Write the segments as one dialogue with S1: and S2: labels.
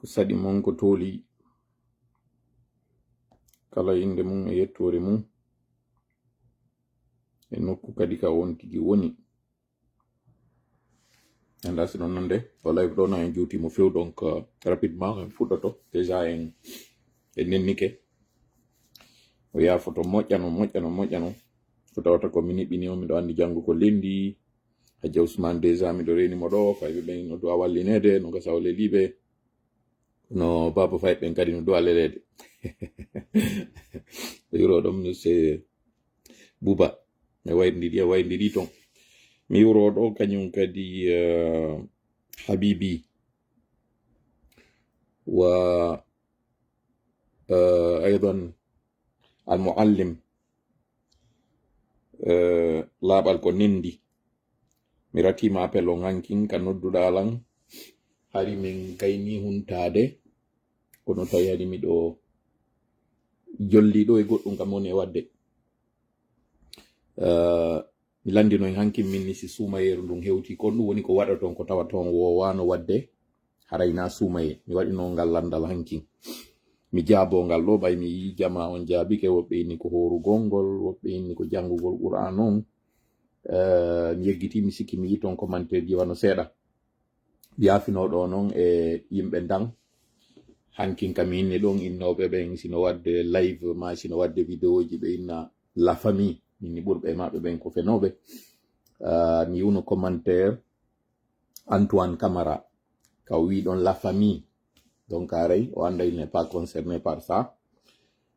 S1: ko saɗi mon ko tooli kala inde mum e yettore mum e nokku kadi ka won tigi woni. anda si non nande o live ɗo na en juutimo few, donc rapidement en fuɗɗoto déjà en nennike o yaafoto moƴƴano ko tawata ko min niɓɓini o miɗo andi janngo ko lendi Hadja Ousmane déjà miɗo renimo ɗo fayɓe ɓen no duwa wallinede no gasa o leliɓe no baba fay ɓen kadi no duwa lelede yuro ɗum no c'est Bouba e wayndiri ton mi yuro ɗo kañum kadi Habibi wa أيضا المعلم laaɓal ko nendi mi ratima appel o hankin ka nodduɗalan hari min kayni huntade kono tawi hani miɗo jolliɗo e goɗɗum kam woni e wadde mi landino en hankin minni si sumayeru ndun hewti kon ɗum woni ko waɗa ton ko tawa ton wowano wadde harayna sumaye mi waɗino ngal landal hankin mi jaabongal ɗo ɓay mi yi jama on jaabike woɓɓe inni ko horugol ngol woɓɓe inni ko janngugol Qur'an on mi yeggiti mi sikki mi yi ton commentaire ji wano seeɗa yaafinoɗo noon e yimɓe dan hankin kam inni ɗon innoɓe ɓen sino wadde live ma sino wadde vidéo ji ɓe inna la famille minni ɓurɓe maɓe ɓen ko fenoɓe mi yuno commentaire Antoine Camara ka wi ɗon la famille. Donc aray o anda il n'est pas concerné par ça.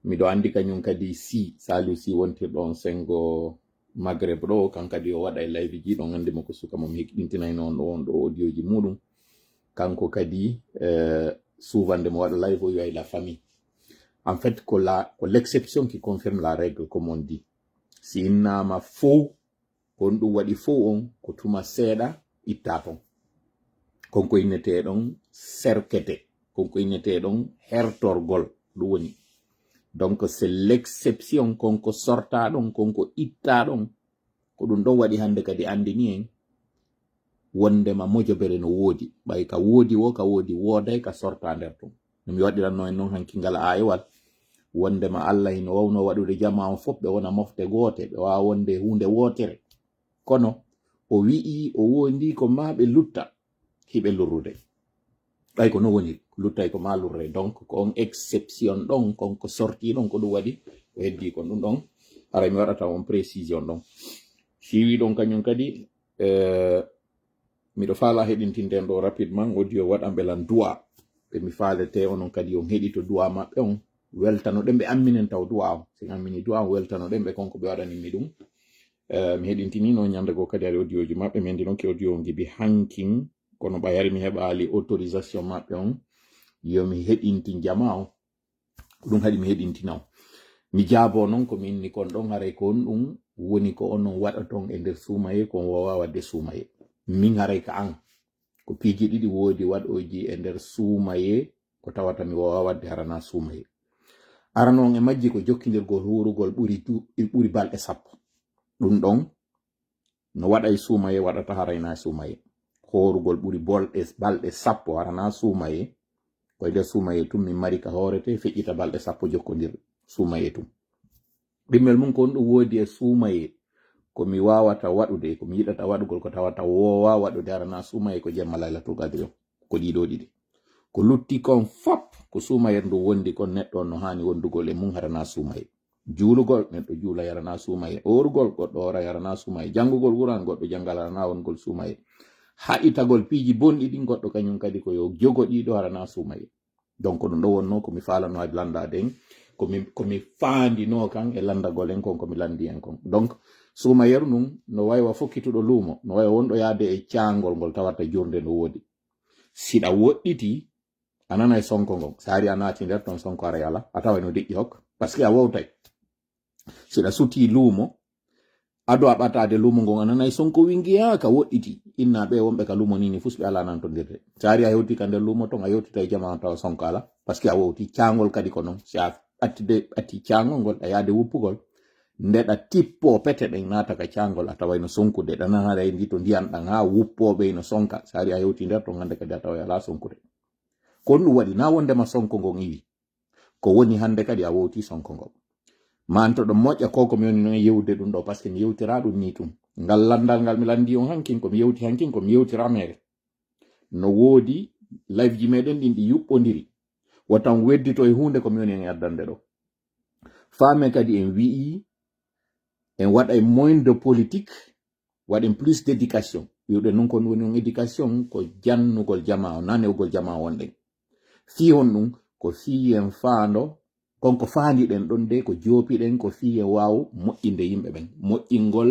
S1: Miɗo andi kañum kadi si Saliou si wontirɗon sengo Maghreb ɗo kan kadi o waɗa e live ji ɗon andimo ko suka mo mi heɓɗintinay noon ɗo on ɗo audio ji muɗum kanko kadi souvent de mo waɗa live o wi'ay la famille. En fait ko l'exception qui confirme la règle comme on dit. Si innama faux on ɗum waɗi faux on ko tuma seeɗa itta ton konko inneteɗon serkete konko inneteɗon hertorgol ɗum woni. Donc c'est l'exception konko sorta ɗon konko itta ɗon ko ɗum ɗon waɗi hande kadi andini en wondema mojobere no woodi ɓay ka woodi wo ka woodi wooday ka sorta nder ton no mi waɗiranno en noon hanki ngal ayewal wondema Allah hino wawno waɗude jama on fof ɓe wona mofte goote ɓe wawa wonde hunde wootere kono o wi'i o wondi ko ma ɓe lutta hiɓe lurrude ɓay ko no woni luttay ko ma lurre. Donc ko on exception ɗon konko sorti ɗon ko ɗum waɗi o heddi kon ɗum ɗon ara mi waɗata on précision ɗon siwi ɗon kañum kadi miɗo faala heɗintinten ɗo rapidement audio waɗan belan duwa ɓe mi faalete onon kadi on heɗi to duwa maɓɓe on weltano ɗen ɓe amminen taw duwa on sin ammini duwa on weltano ɗen ɓe konko ɓe waɗanimi ɗum mi heɗintinino ñande go kadi ari audio ji maɓɓe mi andinoke audio on gibi hankin kono ɓayari mi heɓali autorisation maɓɓe on yomi heɗinti jama o ɗum haɗi mi heɗintina o mi jaabo noon ko minni kon ɗon haray ko on ɗum woni ko onon waɗa ton e nder suumaye kon wawa wadde suumaye min haray ka an ko piiji ɗiɗi woodi waɗoji e nder suumaye ko tawata mi wawa wadde harana suumaye aranon e majji ko jokkidirgol hurugol ɓuri balɗe sappo ɗum ɗon no waɗa e suumaye waɗata harayna suumaye horugol ɓuri balɗe sappo harana suumaye koye nder suumaye tum min mari ka hoorete feƴƴita balɗe sappo jokkodir suumaye tum ɗimmel mum ko on ɗum woodi e suumaye komi wawata waɗude komi yiɗata waɗugol ko tawata wowa waɗude harana suumaye ko jemma laylatul qadri o ko ɗiɗo ɗiɗi ko lutti kon fop ko suumaye ndu wondi kon neɗɗo no hani wondugol e mum harana suumaye juulugol neɗɗo juula harana suumaye orugol goɗɗo ora harana suumaye janngugol Qur'an goɗɗo janngal harana wongol suumaye haɗitagol piiji bonɗi ɗin goɗɗo kañum kadi ko yo jogo ɗiɗo harana suumaye. Donc ɗum ɗo wonno komi falano hade landade en komi faandino kan e landagol en kon komi landi en kon. Donc suumayeru ɗum no waywa fokkituɗo luumo no waywa wonɗo yaade e caangol ngol tawata jurde no woodi siɗa woɗɗiti a nana e sonko ngon so ari a naati nder ton sonko ara yala a tawa no deƴƴi hok par ce que a wowtay siɗa suti luumo ado a ɓatade lumo ngon a nana e sonko wingiya ka woɗɗiti innaɓe wonɓe ka lumo nini fus ɓe ala nantodirde so ari a hewti ka nder lumo ton a yewtita e jama tawa sonko ala par ce que a wowti caangol kadi ko noon si a atti caangol ngol a yaade wuppugol ndeɗa tippo pete ɗen naata ka caangol a taway no sonkude ɗananaɗa e ndi to ndiyan ɗan ha wuppoɓe no sonka so ari a hewti nder ton hande kadi a tawa ala sonkude ko ɗum waɗi na wondema sonko ngon iwi ko woni hande kadi a wowti sonko ngo manto ɗo moƴƴa ko komi woni noon yewde ɗum ɗo par ce que mi yewtira ɗum ni tum ngal landal ngal mi landi on hankin komi yewti hankin komi yewtira mere no woodi live ji meɗen ɗin ɗi yuɓɓodiri wotan weddito e hunde komi woni en addande ɗo faame kadi en wi'i en waɗa moins de politique waɗen plus d'éducation wiwɗe non kon woni on éducation ko jannugol jama o nanewgol jama wonɗen fi hon ɗum ko fi en faando konko faandiɗen ɗon de ko joopiɗen ko fi en waaw moƴƴinde yimɓe ɓen moƴƴingol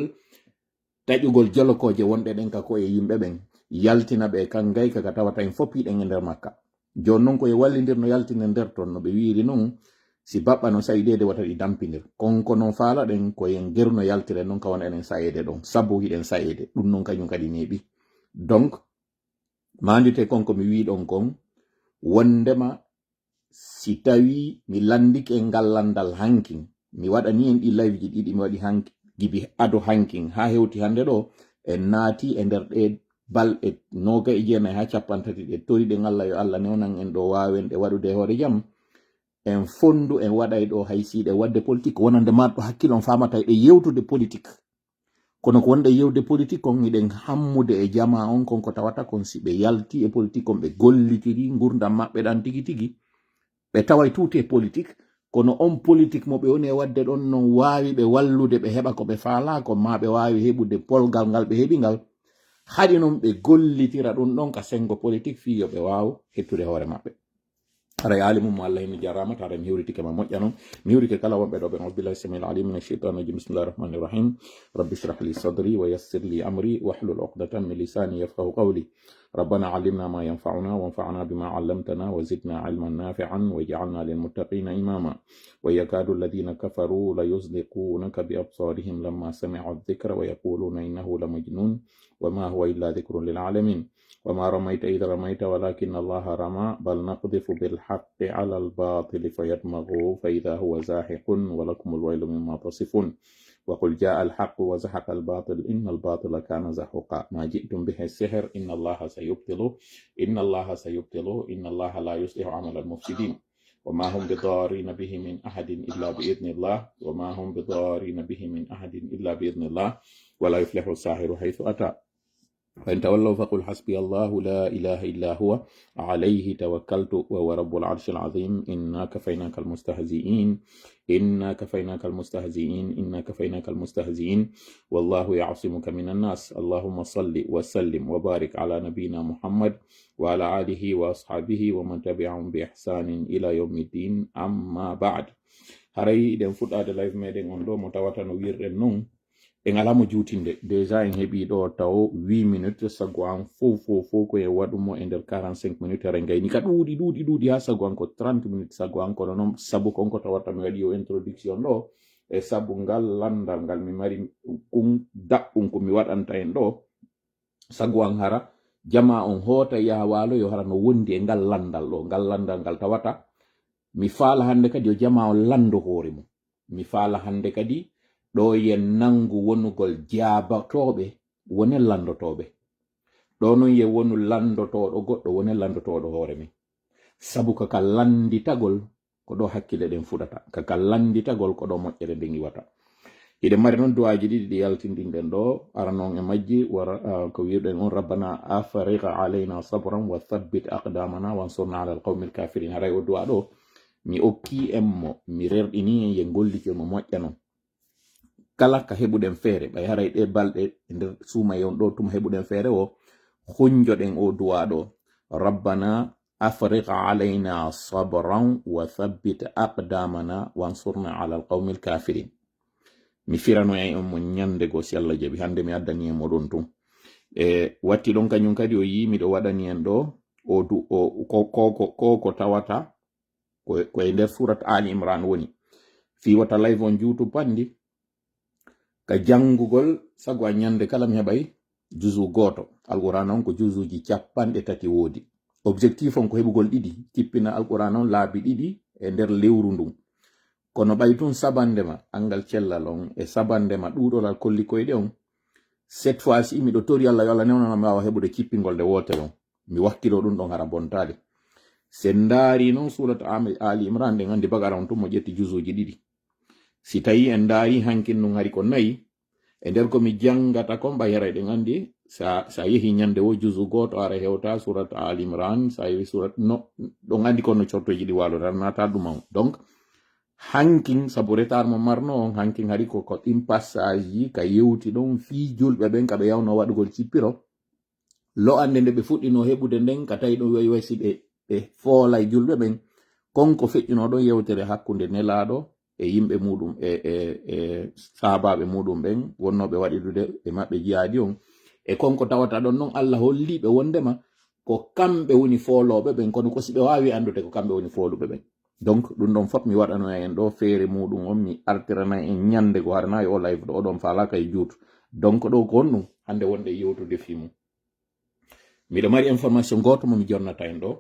S1: taƴugol jolokoje wonɗe ɗen ka ko e yimɓe ɓen yaltina ɓe kan gay kaka tawata en foppiɗen e nder makka joni noon koye wallidir no yaltine nder ton no ɓe wiiri noon si baɓɓa no sayidede wata ɗi dampidir konko noon faala ɗen koyen gerno yaltire noon ka wona enen sayede ɗon sabu hiɗen sayede ɗum noon kañum kadi neeɓi donc mandite konko mi wi ɗon kon wondema si tawi mi landike ngallandal hankin mi waɗani en ɗi live ji ɗiɗi mi waɗi gibi ado hankin ha hewti hande ɗo en naati e nder ɗe balɗe 29 ha 30 ɗe toriɗen Allah yo Allah newnan en ɗo wawen ɗe waɗude hoore jam en fondu en waɗay ɗo haysiɗe wadde politique wonande maɗo hakkilon famata ɗe yewtude politique kono ko wonde yewde politique kon iɗen hammude e jama on kon ko tawata kon si ɓe yalti e politique on ɓe gollitiri gurdam maɓɓe ɗan tigi tigi ɓe taway tuuti e politique kono on politique mo ɓe woni e wadde ɗon non wawi ɓe wallude ɓe heɓa ko ɓe faala ko ma ɓe wawi heɓude polgal ngal ɓe heɓi ngal haɗi noon ɓe gollitira ɗum ɗon ka sengo politique fi yo ɓe waw hettude hoore maɓɓe aray alimum Allah himi jarama tara mi hewritike ma moƴƴa noon mi hewrike kala wonɓe ɗo ɓe billahi samil alim min ashaitan rajim bismillahir rahmanir rahim rabbi shrah li sadri wa yassir li amri wahlul uqdatan min lisani yafqahu qawli ربنا علمنا ما ينفعنا وانفعنا بما علمتنا وزدنا علما نافعا واجعلنا للمتقين إماما ويكاد الذين كفروا ليزلقونك بأبصارهم لما سمعوا الذكر ويقولون إنه لمجنون وما هو إلا ذكر للعالمين وما رميت إذ رميت ولكن الله رمى بل نقذف بالحق على الباطل فيدمغه فإذا هو زاحق ولكم الويل مما تصفون وقل جاء الحق وزحق الباطل إن الباطل كان زحوقا ما جئتم به السحر إن الله سيبطله إن الله لا يصلح عمل المفسدين وما هم بضارين به من أحد إلا بإذن الله ولا يفلح الساحر حيث أتى فإن تولوا فقل حسبي الله لا إله إلا هو عليه توكلت وهو رب العرش العظيم إنا كفيناك المستهزئين والله يعصمك من الناس اللهم صل وسلم وبارك على نبينا محمد وعلى آله وأصحابه ومن تبعهم بإحسان إلى يوم الدين أما بعد هري دم فوت أدى لايف ميدين أندو متواتن ويرن en alamo jutinde déjà en heɓi ɗo taw 8 minutes sago an fo ko e waɗumo e nder 45 minutes re gayni ka ɗuuɗi ha sago an ko 30 minutes sago an kono noon sabu konko tawata mi waɗi o introduction ɗo e sabu ngal landal ngal mi mari daɓɓum ko mi waɗanta en ɗo sago an hara jama on hoota yaha waalo yo hara no wondi e ngal landal ɗo ngal landal ngal tawata mi faala hande kadi yo jama on lando hoore mum mi faala hande kadi ɗo yen nangu wonugol jaabatoɓe wone landotoɓe ɗo non ye wonu landotoɗo goɗɗo wone landotoɗo hoore min sabu kaka landitagol ko ɗo hakkille ɗen fuɗata kaka landitagol ko ɗo moƴƴere nden iwata hiɗen mari noon duwaji ɗiɗi ɗi yaltindinɗen ɗo ara noon e majji wara ko wirɗen on rabbana afriqa alayna sabran wa thabbit aqdamana wansurna ala alqawmi alkafirin haray o duwa ɗo mi okki en mo mi rerɗini en ye gollitimo moƴƴa noon kala ka heɓuɗen feere ɓay haray ɗe balɗe nder suuma yon ɗo tuma heɓuɗen feere o hunjoɗen o duwa ɗo rabbana afriqa alayna sabran wa thabbit aqdamana wansurna ala alqawmi alkafirin mi firano en on mo ñande go si Allah jaɓi hande mi addani en moɗon tun e watti ɗon kañum kadi o yi miɗo waɗani en ɗo ko tawata ko e nder surat Ali Imran woni fi wata live on juutu pandi ka jangugol sago a ñande kala mi heɓay juzu goto alquran on ko juzuji 30 woodi objectif on ko heɓugol ɗiɗi kippina alquran on laabi ɗiɗi e nder lewru ndun kono ɓay tun sabandema angal cellal on e sabandema ɗuɗolal kolli koyɗe on cette fois ci miɗo tori Allah yo Allah newnana mi wawa heɓude kippingol nde wotere on mi wakkilo ɗum ɗon hara bontade sendari non surat Ali Imran de ngandi bagaran to mo jetti juzuji didi si tawi en daari hankin non hari ko nayi e nder ko mi jangata ko mbayere de ngandi sa yehi nyande wo juzu goto ara hewta surat Ali Imran sa yehi surat no do ngandi ko no cortoji di walo tan nata dum donc hankin sabu retard mo marno hankin hari ko impassage ka yewti don fi julbe ben ka be yawno wadugol cippiro lo ande nde be fuddino hebude nden ka tawi do yoysi be foolay julbe ben konko feccino do yewtere hakkunde nelaado e yimbe mudum e sahababe mudum ben wonnobe wadidude e mabbe jiyaadi on e konko tawata don non Allah hollibe wondema ko kambe woni foolobe ben kono ko sibe waawi andude ko kambe woni foolube ben donc dum don fop mi wadano en do feere mudum on mi artirana en nyande go harna yo live do don faala kay juutu donc do ko on hande wonde yewtude fimu miɗo mari information goto mo mi jonnata en ɗo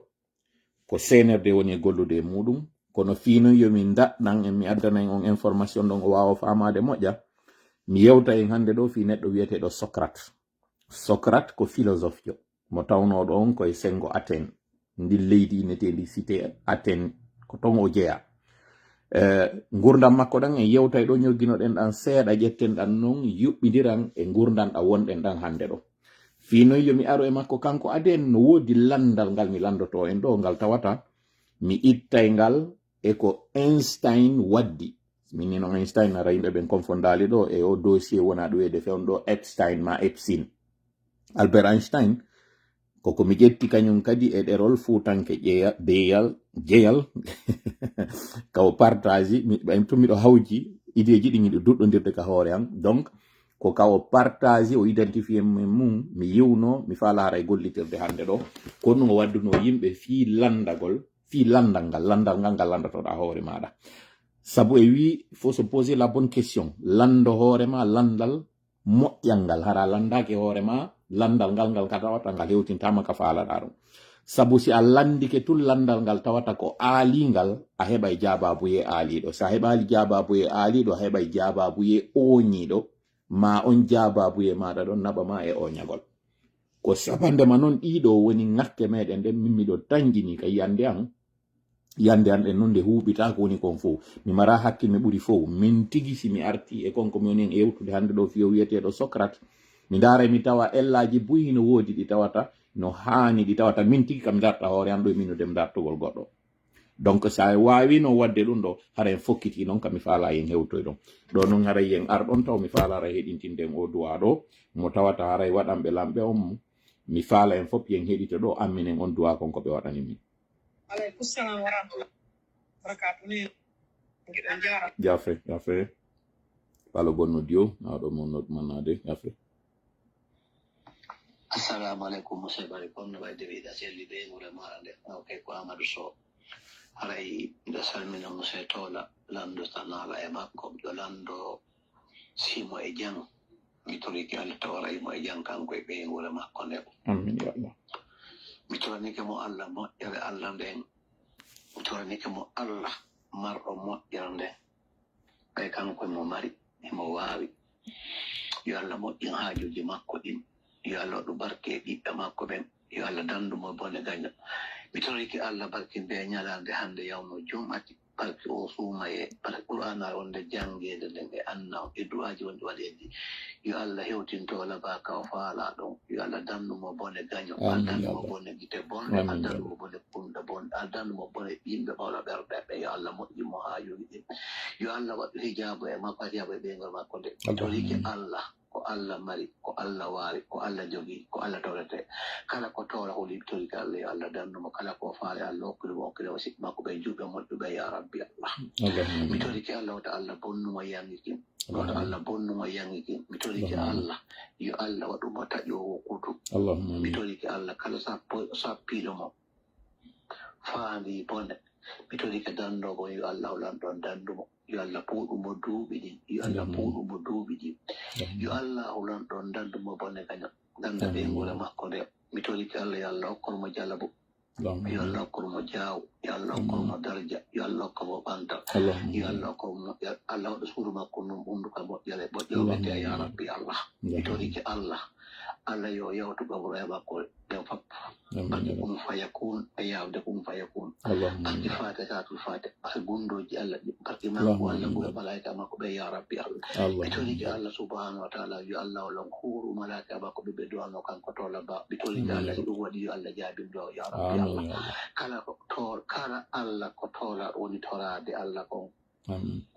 S1: ko senerde woni gollude muɗum kono fino yomi daɗɗan en mi addana en on information ɗon o wawa famade moƴƴa mi yewta en hande ɗo fi neɗɗo wiyeteɗo Socrate ko philosophe jo mo tawnoɗo on koye sengo Athènes ndi leydi innetendi cité Athènes ko ton o jeeya gurdam makko ɗan en yewtay ɗo ñogginoɗen ɗan seeɗa ƴetten ɗan noon yuɓɓidiran e gurdam ɗan wonɗen ɗan hande ɗo fino yomi aro e makko kanko aden no wodi landal ngal mi landoto en ɗo ngal tawata mi ittay ngal e ko Einstein waddi min no Einstein ara yimɓe ɓen confondali ɗo e o dossier wona ɗo wede fewn ɗo Epstein ma Epstein Albert Einstein koko mi ƴetti kañum kadi e ɗerol fuutanke jeyal kawo partage to miɗo hawji ideji ɗi miɗo duɗɗodirde ka hoore am donc ko kawo partage o identifié mum mi yiwno mi faala hara e gollitirde hande ɗo kono o wadduno yimɓe fi landal ngal landatoɗa hoore maɗa sabu e wi faut se poser la bonne question lando hoorema landal moƴƴal ngal hara landake hoorema landal ngal ka tawata ngal hewtintama ka faalaɗa ɗum sabu si a landike tul landal ngal tawata ko aalingal a heɓay jababuye aaliɗo sa heɓali jababuye aaliɗo a heɓay jababuye oñiɗo ma on jababuye maɗa ɗon naɓama e o ñagol ko sabandema noon ɗiɗo woni ŋakke meɗen nden min miɗo tangini ka yande an ɗen noon nde huuɓita ko woni kon fof mi mara hakkil mi ɓuri fof min tigi si mi arti e konko mi woni en ewtude hande ɗo fiyo wiyeteɗo Socrate mi daara mi tawa ellaji buyi no woodi ɗi tawata no haani ɗi tawata min tigi kam darta hoore am ɗo e minudem dartugol goɗɗo donc sa wawi no wadde ɗum ɗo hara en fokkiti noon kam mi faala yen hewtoy ɗon ɗo noon haray yen arɗon taw mi faala hara heɗintinden o duwa ɗo mo tawata haray waɗanɓe lamɓe on mi faala en fop yen heɗito ɗo amminen on duwa konko ɓe waɗani min aleykum salam wa rahmatullah barakatu ni giɗen jara jafe palo bonno dio nawɗo mo manade jafe
S2: assalamu aleykum musidɓe comme no wadde wiɗa selli ɓe wure maɗa nde ok ko Amadou Sow haray mbiɗo salmina monsieur Tola lando tanala e makko mbiɗo lando simo e jang mi toriki Allah tawaraymo e jang kanko e ɓe wure makko nde
S1: amin ya Allah
S2: mi toranike mo Allah moƴƴere Allah nden mi toranike mo Allah marɗo moƴƴere nden ɓay kanko mo mari emo wawi yo Allah moƴƴin haajuji makko ɗin yo Allah waɗu barke ɓiɓɓe makko ɓen yo Allah dandumo bone gaña mi toriki Allah barke mbe ñalande hande yawno jumati barke o suumaye barke qur'ana wonde jangede nden e anna e duwaji wonde waɗeji yo Allah hewtintola ba ka faala ɗon yo Allah dandumo bone gaño aldandumo bone gite bonɗe aldandumo bone kunɗe bonɗe aldandumo bone yimɓe ɓawla ɓerɗeɓe yo Allah moƴƴimo ha yogi ɗin yo Allah waɗu hijabu e makko hijabu e ɓeygol makko nde mi toriki Allah ko Allah mari ko Allah waari ko Allah jogii ko Allah tawrete kala ko tawra holi toriki Allah yo Allah dandumo kala ko faale Allah hokkirimo hokkirimo sikki makko ɓe juuɓe moƴƴuɓe ya rabbi Allah mi toriki Allah wata Allah bonnumo yangikin wata Allah bonnumo yangikin mi toriki Allah yo Allah waɗumo taƴowo kutu mi toriki Allah kala sappiɗo mo faandi bone mi toriki dandogo yo Allah holan ɗon dandumo yo Allah puuɗumo duuɓi ɗin yo Allah puuɗumo duuɓi ɗin yo Allah holan ɗon dandumo bone gaña ganda ɓe ngure makko nde mi toriki Allah yo Allah hokkormo jalabo yo Allah hokkormo jaaw yo Allah hokkormo darja yo Allah hokkormo ɓantal yo Allah hokkormo Allah waɗa suudu makko num ɓunduka moƴƴere ɓoƴƴoɓete ya rabbi Allah mi toriki Allah Allah yo yawtu gabro ya bakol de fap barki kum fayakun ayawde kum fayakun barki fatikatul fatik barki gundoji Allah barki ma ko Allah ko malaika ma ko be ya rabbi Allah bitoli Allah subhanahu wa ta'ala yo Allah lon khuru malaika ba ko be do no kan ko tola ba bitoli Allah do wadi yo Allah jabi do ya rabbi Allah kala ko tor kala Allah ko tola woni torade Allah ko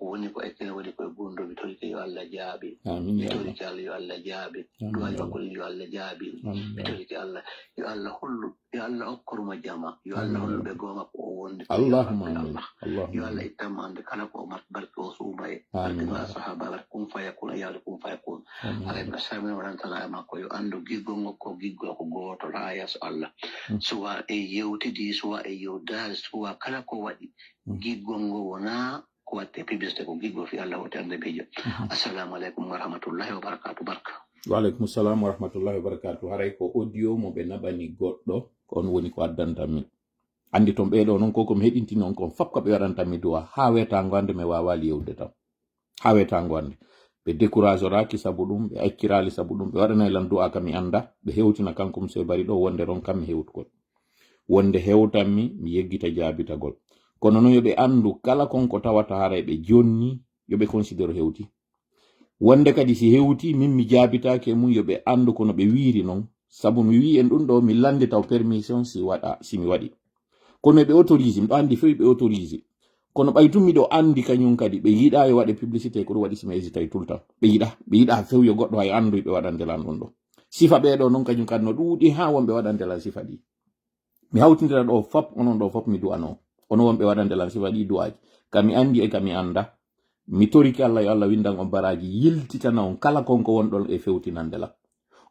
S2: woni ko ekene woni ko gundo bitoli yo Allah jabi bitoli Allah yo Allah jabi duwa ko yo Allah jabi bitoli Allah yo Allah hullu yo Allah okkoruma jama yo Allah hullu be goma ko wonde
S1: Allahumma amin
S2: yo Allah itamande kala ko mat barko subay barka sahaba kum fayakun ya kum fayakun ala basami waran tala ma ko yo andu giggo ko goto rayas Allah suwa e yewtidi suwa e yewdal suwa kala ko wadi giggo wona ko watte publicité ko giggo fi Allah wote ande bejo assalamu alaikum warahmatullahi wabarakatuh barka
S1: wa alaikum salam warahmatullahi wabarakatuh haray ko audio mo be nabani goddo on woni ko addanta min andi ton beedo non ko mi hedinti non ko fap ko be wadanta mi duwa ha weta ngande me wawali yewde tam ha weta ngande be découragera sabu dum be akkirali sabu dum be wadana lan du'a kam mi anda be hewtina kankum se bari do wonde ron kam mi hewtu ko wonde hewtammi mi yeggita jaabitagol kono non yobe andu kala konko tawata haray be jonni yobe considero hewti wonde kadi si hewti min mi jaabitaake mun yobe andu kono be wiiri non sabu mi wi en dun do mi lande taw permission si wada si mi wadi kono be autorise mi andi fewi be autorise kono baytum mi do andi kanyum kadi be yida yo wade publicité ko do wadi si mi hésitay tout le temps be yida fewi yo goddo hay andu be wadande lan don do sifa be do non kanyum kadno duudi ha wonbe wadande lan sifa di mi hawtindira do fop onon do fop mi du'ano ono wonbe wadande lan sifa di du'aji kami andi e kami anda mi toriki Allah yo Allah windan on baraji yiltitana on kala konko wondol e fewtinande la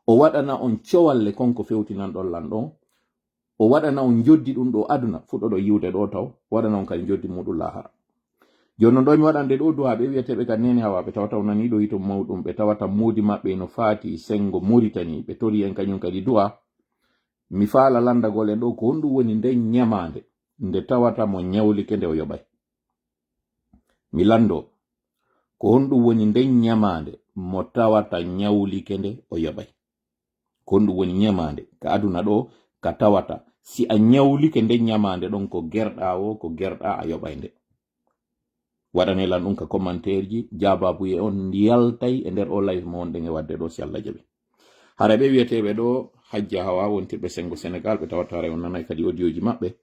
S1: o wadana on ciowalle konko fewtinandol lan don o wadana on joddi dum do aduna fudo do yiwde do taw wadana on kan joddi mudul lahara jonno do mi wadande do du'a be wietebe kan nene hawa be tawata nani do yito mawdum be tawata modi mabbe no faati sengo Mauritanie be tori en kanyum kadi du'a mi faala landagol en do ko hondu woni den nyamande nde tawata mo nyawli kende o yobay mi lando ko hondu woni den nyamande mo tawata nyawli kende o yobay ko hondu woni nyamande ka aduna do ka tawata si a nyawli kende nyamande don ko gerda a yobay nde wadane lan dum ka commentaire ji jababu e on yaltay e der o live mo wonde nge wadde do si Allah jabi harabe wietebe do hajja hawa wontirbe sengo Senegal be tawata on nanay kadi audio ji mabbe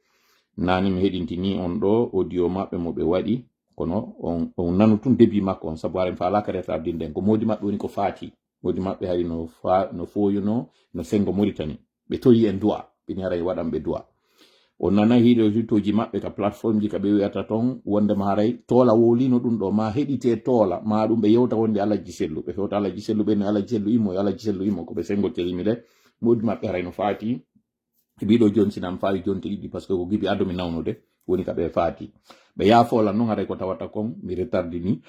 S1: nani mi hedintini on do audio mabbe mo be wadi kono on nanu tun debi makko on sabu aren faala kare tabdi den ko modi mabbe woni ko faati modi mabbe hari no foyuno no sengo Mauritanie be toyi en du'a be nyara e wadam be du'a on nana hido jutoji mabbe ka platform ji ka be wiata ton wonde ma haray tola wolino dum do ma hedite tola ma dum be yewta wonde Allah jisellu be fewta Allah jisellu be no Allah jisellu imo ko be sengo telimide modi mabbe haray no faati bido jonsinam faawi jonti idi parce que ko gibi adomi nawnude woni ka be faati be yaafola non haray ko tawata kon mi retardi ni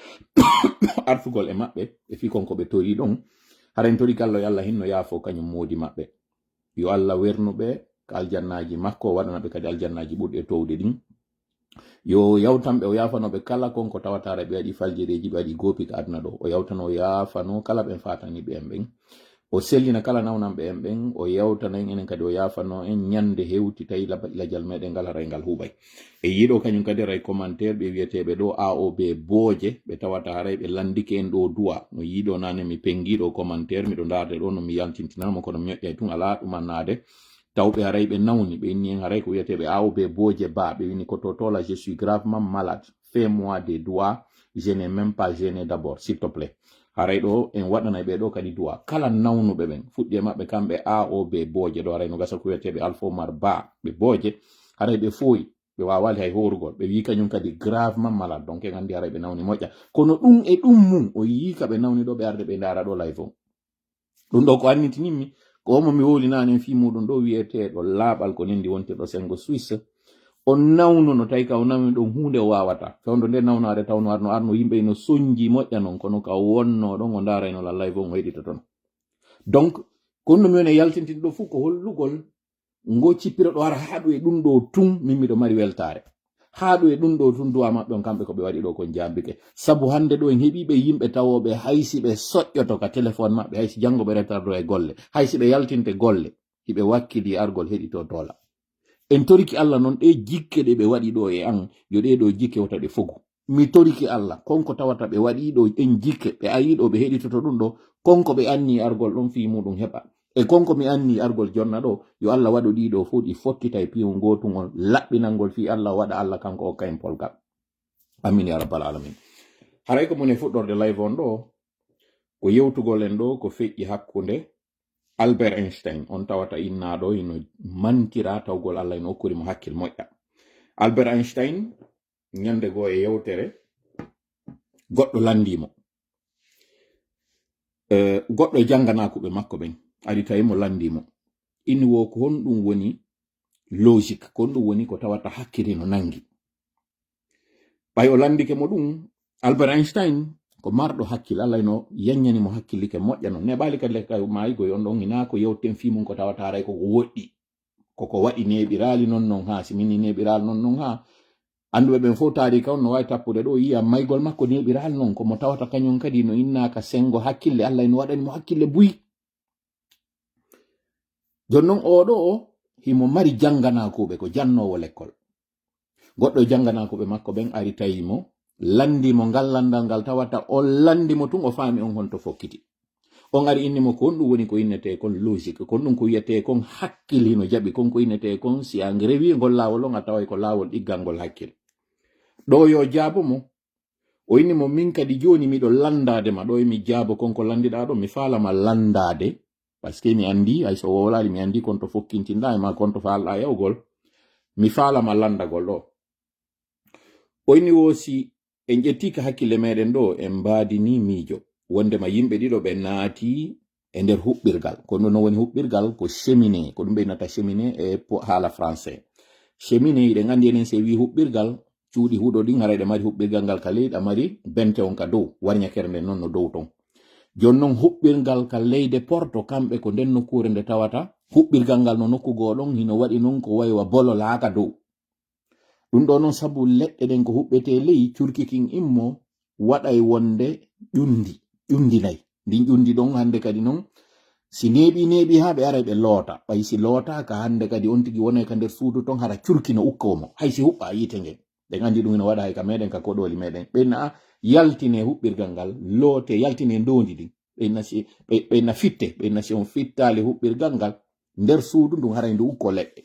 S1: arfugol e mabbe e fi kon ko be tori don haray tori kallo yalla hinno yaafo kanyum modi mabbe yo Allah wernube ka aljannaji makko wadana be kadi aljannaji budde towde din yo yawtambe o yaafanobe kala kon ko tawatare be adi faljereji be adi gopi ka aduna do o yawtano yaafano kala be fatani be emben o sellina kala nawnan be emben o yawtana enen kadi o yaafano en nyande hewti tay la jal meden ngal haray ngal hubay e yido kanyum kadi ray commentaire be wietebe do AOB boje be tawata haray be landike en do du'a no yido nane mi pengido commentaire mi do darde do no mi yantintinamo ko no mi nyoddi tun ala dumanade tawbe haray be nawni be ni haray ko wietebe AOB boje ba be wini ko tola je suis gravement malade fais-moi des doigts je n'ai même pas gêné d'abord s'il te plaît haray do en wadana be do kadi du'a kala nawnu be ben fudde mabbe kambe AOB boje do haray no gasa ko wietebe Alpha Omar Ba be boje haray be foyi be wawali hay horugol be wi kanyum kadi gravement malade donc en andi haray be nawni moja kono dum e dum mum o yi ka be nawni do be arde be ndara do live dum do ko annitinimi ko mo mi woli nane fi mudum do wiete do labal ko nindi wonte do sengo Suisse on nawno no tay ka o nawni do hunde wawata fewndo de nawnare tawno arno yimbe no sonji mojja non kono ka wonno do ngo ndara no la live on hedita ton donc kono mi woni yaltinti do fu ko hollugol ngo cippira do ara hadu e dum do tum mimmi do mari weltare haɗo e ɗum ɗo tun duwa maɓɓe on kamɓe ko ɓe waɗi ɗo kon jambike sabu hande ɗo en heeɓiɓe yimɓe tawoɓe haysi ɓe soƴƴoto ka téléphone maɓɓe haysi janngo ɓe retardo e golle haysi ɓe yaltinte golle hiɓe wakkili argol heɗito dola en toriki Allah noon ɗe jikke ɗe ɓe waɗi ɗo e an yo ɗe ɗo jikke wota ɗe fogu mi toriki Allah konko tawata ɓe waɗi ɗo en jikke ɓe ayiɗo ɓe heɗitoto ɗum ɗo konko ɓe anni argol ɗon fi muɗum heɓa e konko mi anni argol jonna ɗo yo Allah waɗo ɗiɗo fuu ɗi fottita e piyol gotugol laɓɓinalngol fi Allah waɗa Allah kanko o kayen polgal amin ya rabbal alamin haray ko mune fuɗɗorde live on ɗo ko yewtugol en ɗo ko feƴƴi hakkunde Albert Einstein on tawata innaɗo ino mantira tawgol Allah ino hokkuri mo hakkil moƴƴa Albert Einstein ñande goo e yewtere goɗɗo landimo goɗɗo e jannganakuɓe makko ɓen adi tawi mo landimo inni wo ko honɗum woni logique ko honɗum woni ko tawata hakkili no nangi ɓay o landike mo ɗum Albert Einstein ko marɗo hakkille Allah ino yanñani mo hakkillike moƴƴa noon neɓali kadi ka mayigoy on ɗon ina ko yewten fimum ko tawata ray koko woɗɗi koko waɗi neɓirali non ha simini neɓirali non ha anduɓe ɓen fof taari ka on no wawi tappude ɗo yiya maygol makko neɓirali non komo tawata kañum kadi no innaka sengo hakkille Allah ino waɗani mo hakkille buyi jonnon oɗo himo mari jannganakuɓe ko jannowo l'école goɗɗo jannganakuɓe makko ɓen ari tawimo landimo ngal landal ngal tawata o landimo tun o faami on honto fokkiti on ari innimo ko ɗum woni ko innete kon logique kon ɗum ko wiyete kon hakkille no jaɓi kon ko innete kon si an rewi ngol lawol on a taway ko lawol ɗiggal ngol hakkille ɗo yo jaabo mo o innimo min kadi joni miɗo landade ma ɗo mi jaabo konko landiɗa ɗo mi falama landade par ce que mi andi hay so wolali mi andi konto fokkintinɗa e ma konto falɗa yawgol mi falama landagol ɗo o inni wosi en ƴettika hakkille meɗen ɗo en mbadini miijo wondema yimɓe ɗiɗo ɓe naati e nder huɓɓirgal ko ɗum no woni huɓɓirgal ko cheminée ko ɗum ɓe innata cheminée e haala français cheminée iɗen andi enen se wi huɓɓirgal cuuɗi huuɗo ɗin haray ɗe mari huɓɓirgal ngal ka leydi mari bente on ka dow warñakere nde noon no dow ton jonnon huɓɓirgal ka leyde porto kamɓe ko nden nokkure nde tawata huɓɓirgal ngal no nokkugoɗon hino waɗi noon ko waywa bolol haaka dow ɗum ɗo noon sabu leɗɗe ɗen ko huɓɓete ley curkikin immo waɗay wonde ƴundi nayi ndin ƴundi ɗon hande kadi noon si neeɓi ha ɓe aray ɓe loota ɓay si loota ka hande kadi on tigi wonay ka nder suudu ton hara curki no ukkomo hay si huɓɓa yite ngen ɗen andi ɗum ino waɗa hay ka meɗen ka koɗoli meɗen ɓenna yaltine huɓɓirgal ngal loote yaltine ndondi ɗin ɓenna fitte ɓenna si on fittali huɓɓirgal ngal nder suudu ndun haray ndu ukko leɗɗe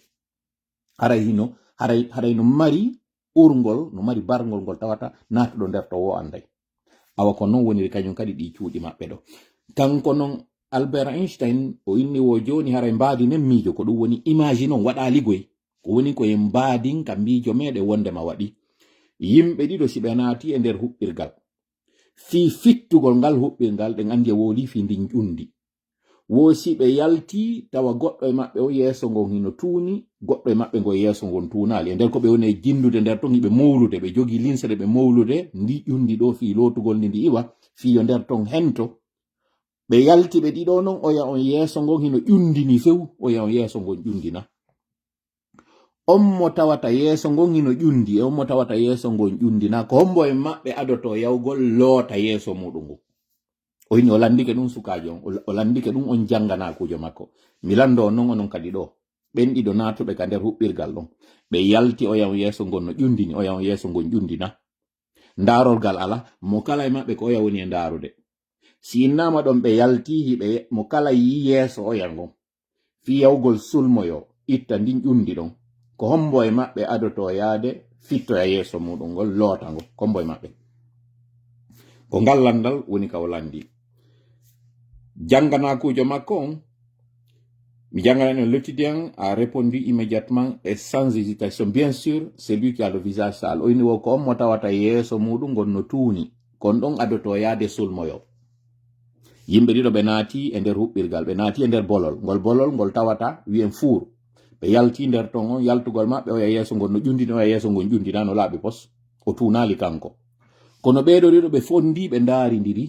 S1: haray no mari urngol no mari barngol ngol tawata natuɗo nder to wo anday awa ko noon woniri kañum kadi ɗi cuuɗi maɓɓe ɗo kanko noon Albert Einstein o inni wo joni haray mbadinen miijo ko ɗum woni image noon waɗaligoy ko woni koye mbadin ka miijo meɗe wondema waɗi yimɓe ɗiɗo si ɓe naati e nder huɓɓirgal fi fittugol ngal huɓɓirgal ɗen andi e woli fi ndin ƴundi wosi ɓe yalti tawa goɗɗo e maɓɓe o yeeso ngon hino tuuni goɗɗo e maɓɓe ngo yeeso ngon tuunali e nder ko ɓe woni e jindude nder ton hiɓe mawlude ɓe jogi linsere ɓe mawlude ndi ƴundi ɗo fi lootugol ndi iwa fiyo nder ton hento ɓe yalti ɓe ɗiɗo noon oya on yeeso ngon hino ƴundini few oya on yeeso ngon ƴundina on mo tawata yeeso ngon hino ƴundi e on mo tawata yeeso ngon ƴundina ko hombo e maɓɓe adoto yawgol loota yeeso muɗum ngon o inni o landike ɗum sukajo on o landike ɗum on jannganakujo makko mi lando on noon onon kadi ɗo ɓen ɗiɗo natuɓe ka nder huɓɓirgal ɗon ɓe yalti oya on yeeso ngon no ƴundini oya on yeeso ngon ƴundina ndarolgal ala mo kala e maɓɓe ko oya woni e ndarude si innama ɗon ɓe yalti hiɓe mo kala yi yeeso oya ngon fi yawgol sulmoyo itta ndin ƴundi ɗon ko hombo e maɓɓe adoto yaade fittoya yeeso muɗum ngol loota ngo kombo e maɓɓe ko ngal landal woni ka o landi jannganakujo makko on mi jangana le quotidien a répondu immédiatement et sans hésitation bien sûr c'est lui qui a le visage sale o ini wo ko on mo tawata yeeso muɗum ngon no tuuni kon ɗon adoto yaade sulmoyo yimɓe ɗiɗo ɓe naati e nder huɓɓirgal ɓe naati e nder bolol ngol tawata wiyen fuur ɓe yalti nder ton on yaltugol maɓɓe oya yeeso ngon no ƴundini oya yeeso ngon ƴundina no laaɓi pos o tuunali kanko kono ɓeeɗo ɗiɗo ɓe fondi ɓe ndaarindiri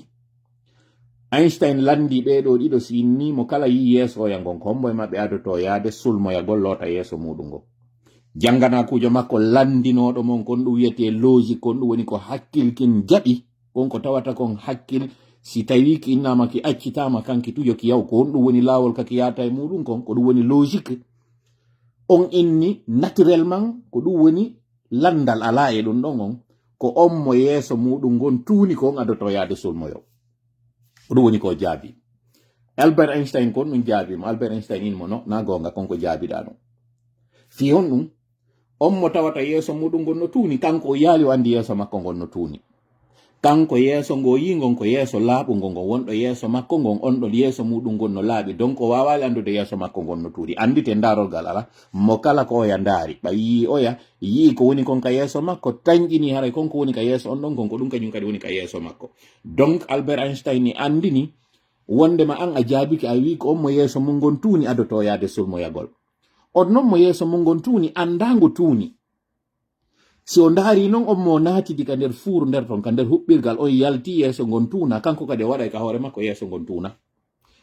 S1: Einstein landi ɓeeɗo ɗiɗo sinni mo kala yi yeeso oya ngon ko hombo e maɓɓe adoto yaade sulmoyagol loota yeeso muɗum ngo jangana kujo makko landinoɗo mon kon ɗum wiyete logique kon ɗum woni ko hakkil kin jaɓi konko tawata kon hakkil si tawi ki innama ki accitama kanki tujo ki yaw ko on ɗum woni lawol kaki yata e muɗum kon ko ɗum woni logique on inni naturellement ko ɗum woni landal ala e ɗum ɗon on ko on mo yeeso muɗum gon tuuni ko on adoto yaade sulmoyo ko ɗum woni ko jaabi Albert Einstein kon ɗum jaabimo Albert Einstein inmo no na gonga konko jaabiɗa ɗum fi on ɗum on mo tawata yeeso muɗum gon no tuuni kanko o yaali o andi yeeso makko gon no tuuni kanko yeeso ngo yi ngon ko yeeso laaɓugo ngon wonɗo yeeso makko ngon on ɗon yeeso muɗum gon no laaɓi donc o wawali andude yeeso makko gon no tuuri andite darolgal ala mo kala ko oya ndaari ɓa yi oya yi ko woni kon ka yeeso makko tañƴini haray konko woni ka yeeso on ɗon kon ko ɗum kañum kadi woni ka yeeso makko donc Albert Einstein ni andini wondema an a jaabiki a wi ko on mo yeeso mum gon tuuni adoto yaade sulmoyagol on non mo yeeso mum gon tuuni andango tuuni si o ndaari non on mo naatidi ka nder fuuru nder ton ka nder huɓɓirgal on yalti yeeso ngon tuuna kanko kadi waɗa ka hoore makko yeeso ngon tuuna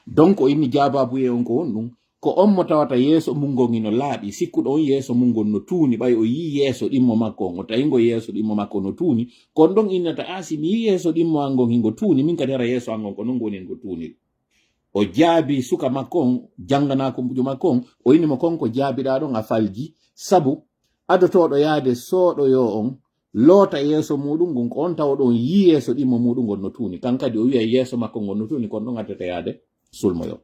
S1: donc o inni jaababuye on ko won ɗum ko on mo tawata yeeso mum ngon ino laaɓi sikkuɗo on yeeso mum ngon no tuuni ɓay o yi yeeso ɗimmo makko on o tawingo yeeso ɗimmo makko no tuuni kon ɗon innata asi mi yi yeeso ɗimmo angon hingo tuuni min kadi hara yeeso angon ko non goni ngo tuuni o jaabi suka makko on janganako mbujo makko on o innimo konko jaabiɗa ɗon a falji sabu adotoɗo yaade sooɗoyo on loota yeeso muɗum ngon ko on tawaɗon yi yeeso ɗimmo muɗum ngon no tuuni kan kadi o wiya yeeso makko ngon no tuuni kon ɗon addata yaade sulmoyo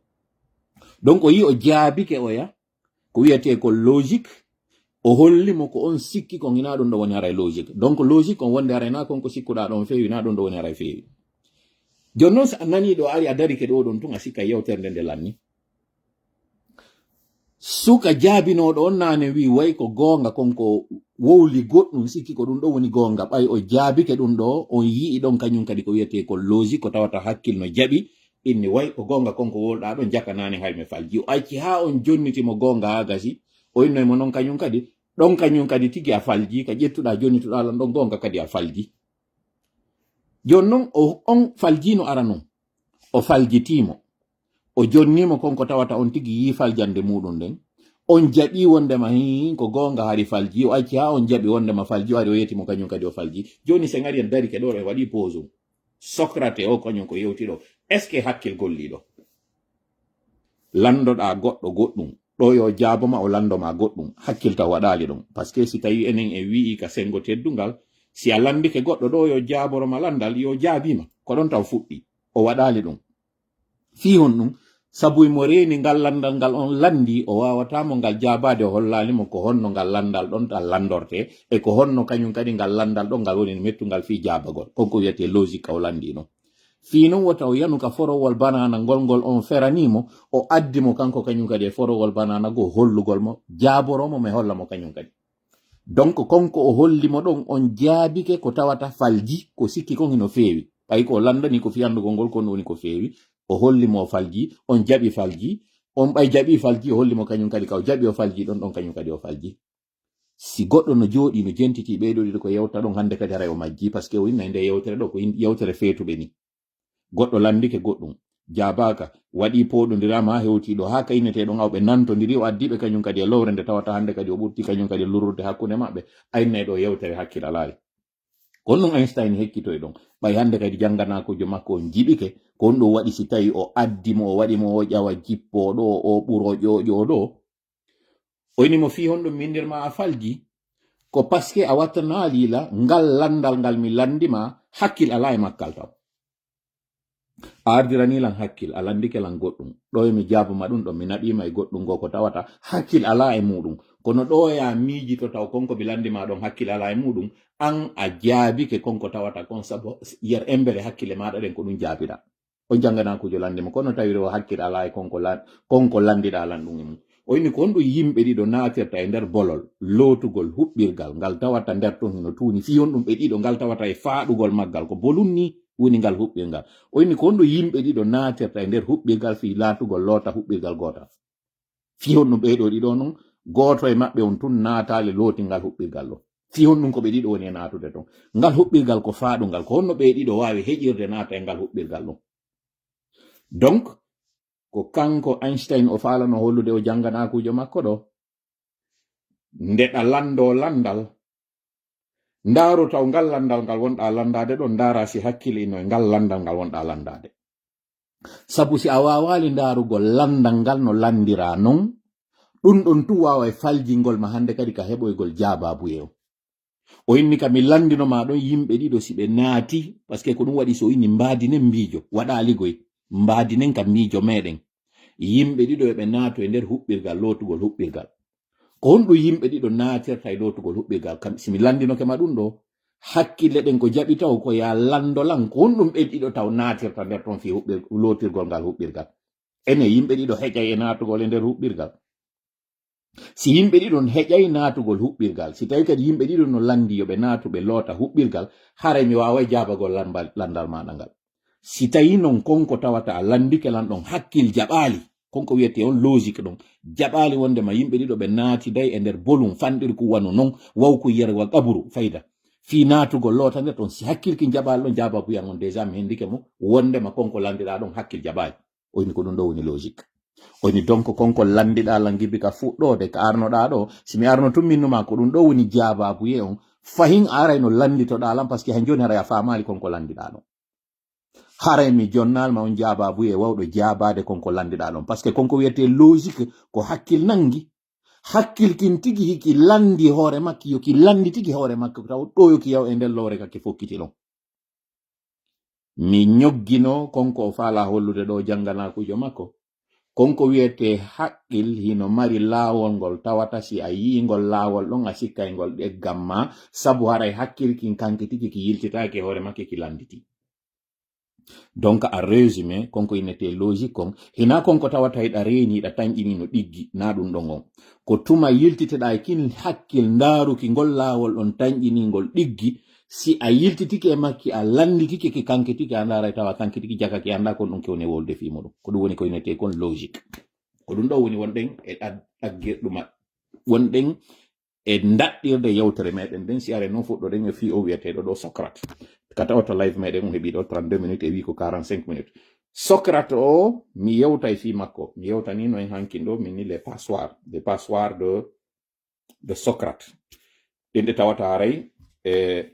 S1: donc o yi o jaabike oya ko wiyete ko logique o hollimo ko on sikki kon ina ɗum ɗo woni haray logique donc logique on wonde haray na konko sikkuɗa ɗon feewi na ɗum ɗo woni haray feewi joni noon so a nani ɗo ari a dari ke ɗo ɗon tun a sikka yewtere nde lanni suka jaabinoɗo on nane wi way ko gonga konko wowli goɗɗum sikki ko ɗum ɗo woni gonga ɓay o jaabike ɗum ɗo on yii ɗon kañum kadi ko wiyete ko logique ko tawata hakkil no jaɓi inni way ko gonga konko wolɗa ɗon jakanani hayme falji o acci ha on jonnitimo gonga ha gasi o innoymo noon kañum kadi ɗon kañum kadi tigi a falji ka ƴettuɗa jonnituɗa lan ɗon gonga kadi a falji joni noon on faljino ara non o faljitimo o jonnimo konko tawata on tigi yi faljande muɗum nden on jaɓi wondema hi ko gonga hari falji o acci ha on jaɓi wondema falji o ari o yetimo kañum kadi o falji joni sen ari en dari ke ɗo e waɗi pause Socrate o kañum ko yewtiɗo est ce que hakkil golliɗo landoɗa goɗɗo goɗɗum ɗo yo jaaboma o landoma goɗɗum hakkilta waɗali ɗum par ce que si tawi enen e wi'i ka sengo teddungal si a landike goɗɗo ɗo yo jaaboroma landal yo jaabima ko ɗon taw fuɗɗi o waɗali ɗum fi hon ɗum sabu mo reeni ngal landal ngal on landi o wawatamo ngal jaabade o hollalimo ko honno ngal landal ɗon tal landorte e ko honno kañum kadi ngal landal ɗon ngal woni mettugal fi jaabagol konko wiyete logique o landi non fi non wota o yanuka forowol banana ngol on feranimo o addimo kanko kañum kadi e forowol banana go hollugol mo jaaboromo me hollamo kañum kadi donc konko o hollimo ɗon on jaabike ko tawata falji ko sikki kon hino feewi ɓay ko landani ko fiyandugol ngol kon woni ko feewi o hollimo falji on jaɓi falji on ɓay jaɓi falji o hollimo kañum kadi ka o jaɓi o falji ɗon kañum kadi o falji si goɗɗo no jooɗi no jentiti ɓeyɗo ɗiɗo ko yewta ɗon hande kadi haray o majji par ce que o inna nde yewtere ɗo ko yewtere feetuɓe ni goɗɗo landike goɗɗum jaabaka waɗi poɗodirama ha hewtiɗo ha kayneteɗon awɓe nantodiri o addiɓe kañum kadi e lowre nde tawata hande kadi o ɓurti kañum kadi lurrude hakkude maɓɓe aynayi ɗo yewtere hakkil alali kon ɗum Einstein hekkitoy ɗon ɓay hande kadi janganakojo makko on jiɓike kon ɗo waɗi si tawi o addimo o waɗimo o ƴawa jippoɗo o ɓuro ƴoƴo ɗo o inimo fi hon ɗum mindirma a falji ko par ce que a wattana lila ngal landal ngal mi landima hakkil ala e makkal taw a ardiranilan hakkil a landike lan goɗɗum ɗo emi jabuma ɗum ɗo mi naɓima e goɗɗum go ko tawata hakkil ala e muɗum kono ɗo ya miijito taw konko mi landima ɗon hakkil ala e muɗum an a jaabike konko tawata kon sabo yer embere hakkille maɗa ɗen ko ɗum jaabiɗa o janganakujo landimo kono tawi o hakkil ala e konko landiɗa lan ɗum e mum o inni ko on ɗum yimɓe ɗiɗo natirta e nder bolol lootugol huɓɓirgal ngal tawata nder ton hino tuuni fi on ɗum ɓe ɗiɗo ngal tawata e faaɗugol maggal ko bolunni woni ngal huɓɓirgal o inni ko on ɗum yimɓe ɗiɗo natirta e nder huɓɓirgal fi laatugol loota huɓɓirgal gotal fi on ɗum ɓeɗo ɗiɗo noon goto e maɓɓe on tun naatale lootingal huɓɓirgal ɗo fi on ɗum ko ɓe ɗiɗo woni e natude ton ngal huɓɓirgal ko faaɗugal ko honno ɓe ɗiɗo wawi heƴirde naata e ngal huɓɓirgal ɗon donc ko kanko Einstein o falano hollude o janganakujo makko ɗo ndeɗa lando landal ndaaru taw ngal landal ngal wonɗa landade ɗon ndaara si hakkille ino e ngal landal ngal wonɗa landade. Sabu si a wawali ndaarugol landal ngal no landira non, ɗum ɗon tu wawa e faljingol ma hande kadi ka heɓoygol jaababuye o. O inni kam mi landinoma ɗon yimɓe ɗiɗo si ɓe naati, parce que ko ɗum waɗi so inni mbadinen mbijo waɗa ligoy mbadinen kam miijo meɗen, yimɓe ɗiɗo eɓe naato e nder huɓɓirgal lootugol huɓɓirgal. Ko honɗum yimɓe ɗiɗo naatirta e lootugol huɓɓirgal kam simi landinoke ma ɗum ɗo hakkille ɗen ko jaɓi taw ko ya landolan ko honɗum ɓe ɗiɗo taw naatirta nder ton fi lootirgol ngal huɓɓirgal. Ene yimɓe ɗiɗo heƴay e naatugol e nder huɓɓirgal. Si yimɓe ɗiɗon heƴay naatugol huɓɓirgal, si tawi kadi yimɓe ɗiɗo no landi yoɓe naatu ɓe loota huɓɓirgal, haray mi waway jaabagol landal maɗa ngal. Si tawi non konko tawata a landike lan ɗon hakkil jaɓaali, konko wiyete on logique ɗon jaɓaali wondema yimɓe ɗiɗo ɓe naati day e nder bolum fanɗiri ku wano non wawku yerwa qabru fayda fi naatugol loota nder ton, si hakkilki jaɓaali ɗon jaababuyan on déjà mi hendike mo wondema konko landiɗa ɗon hakkil jaɓaali. Oyni ko ɗum ɗo woni logique. Oyni donc konko landiɗa lan gibi ka fuɗɗode ka arnoɗa ɗo, simi arno tumminnuma ko ɗum ɗo woni jaababuye on fahin aray no landitoɗa lan, parce que han joni haray a famali konko landiɗa ɗon. Haray mi jonnalma on jaababuye wawɗo jaabade konko landiɗa ɗon, parce que konko wiyete logique ko hakkil nangi. Hakkil kin tigi hiki landi hoore makki yoki landi tigi hoore makki taw ɗo yoki yaw e nder lowre kake fokkiti ɗon. Mi ñoggino konko o faala hollude ɗo janganakujo makko. Konko wiyete haqqil hino mari laawol ngol tawata si a yingol laawol ɗon a sikkay ngol ɗeggamma, sabu haray hakkil kin kanki tigi ki yiltitake hoore makki ki landiti. Donc a résumé konko inete logique on hina konko tawata hiɗa reeni hiɗa tanƴini no ɗiggi na ɗum ɗon on ko tuma yiltiteɗa e kin hakkil ndaaruki ngol laawol ɗon tanƴini ngol ɗiggi, si a yiltitiki e makki a landitiki ki kankitiki a ndaara tawa kankitiki jakaki anda kon ɗum kewne wolde fi muɗum ko ɗum woni ko inete kon logique. Ko ɗum ɗo woni wonɗen e ɗaggirɗuma wonɗen e ndaɗɗirde yewtere meɗen nden si are non fuɗɗoɗen e fi o wiyeteɗo ɗo Socrate ka tawata live meɗen on heɓi ɗo 32 minutes e wi ko 45 minutes. Socrate o mi yewta e fi makko, mi yewtanino en hankin ɗo min ni les passoires de Socrate ɗen ɗe tawata haray e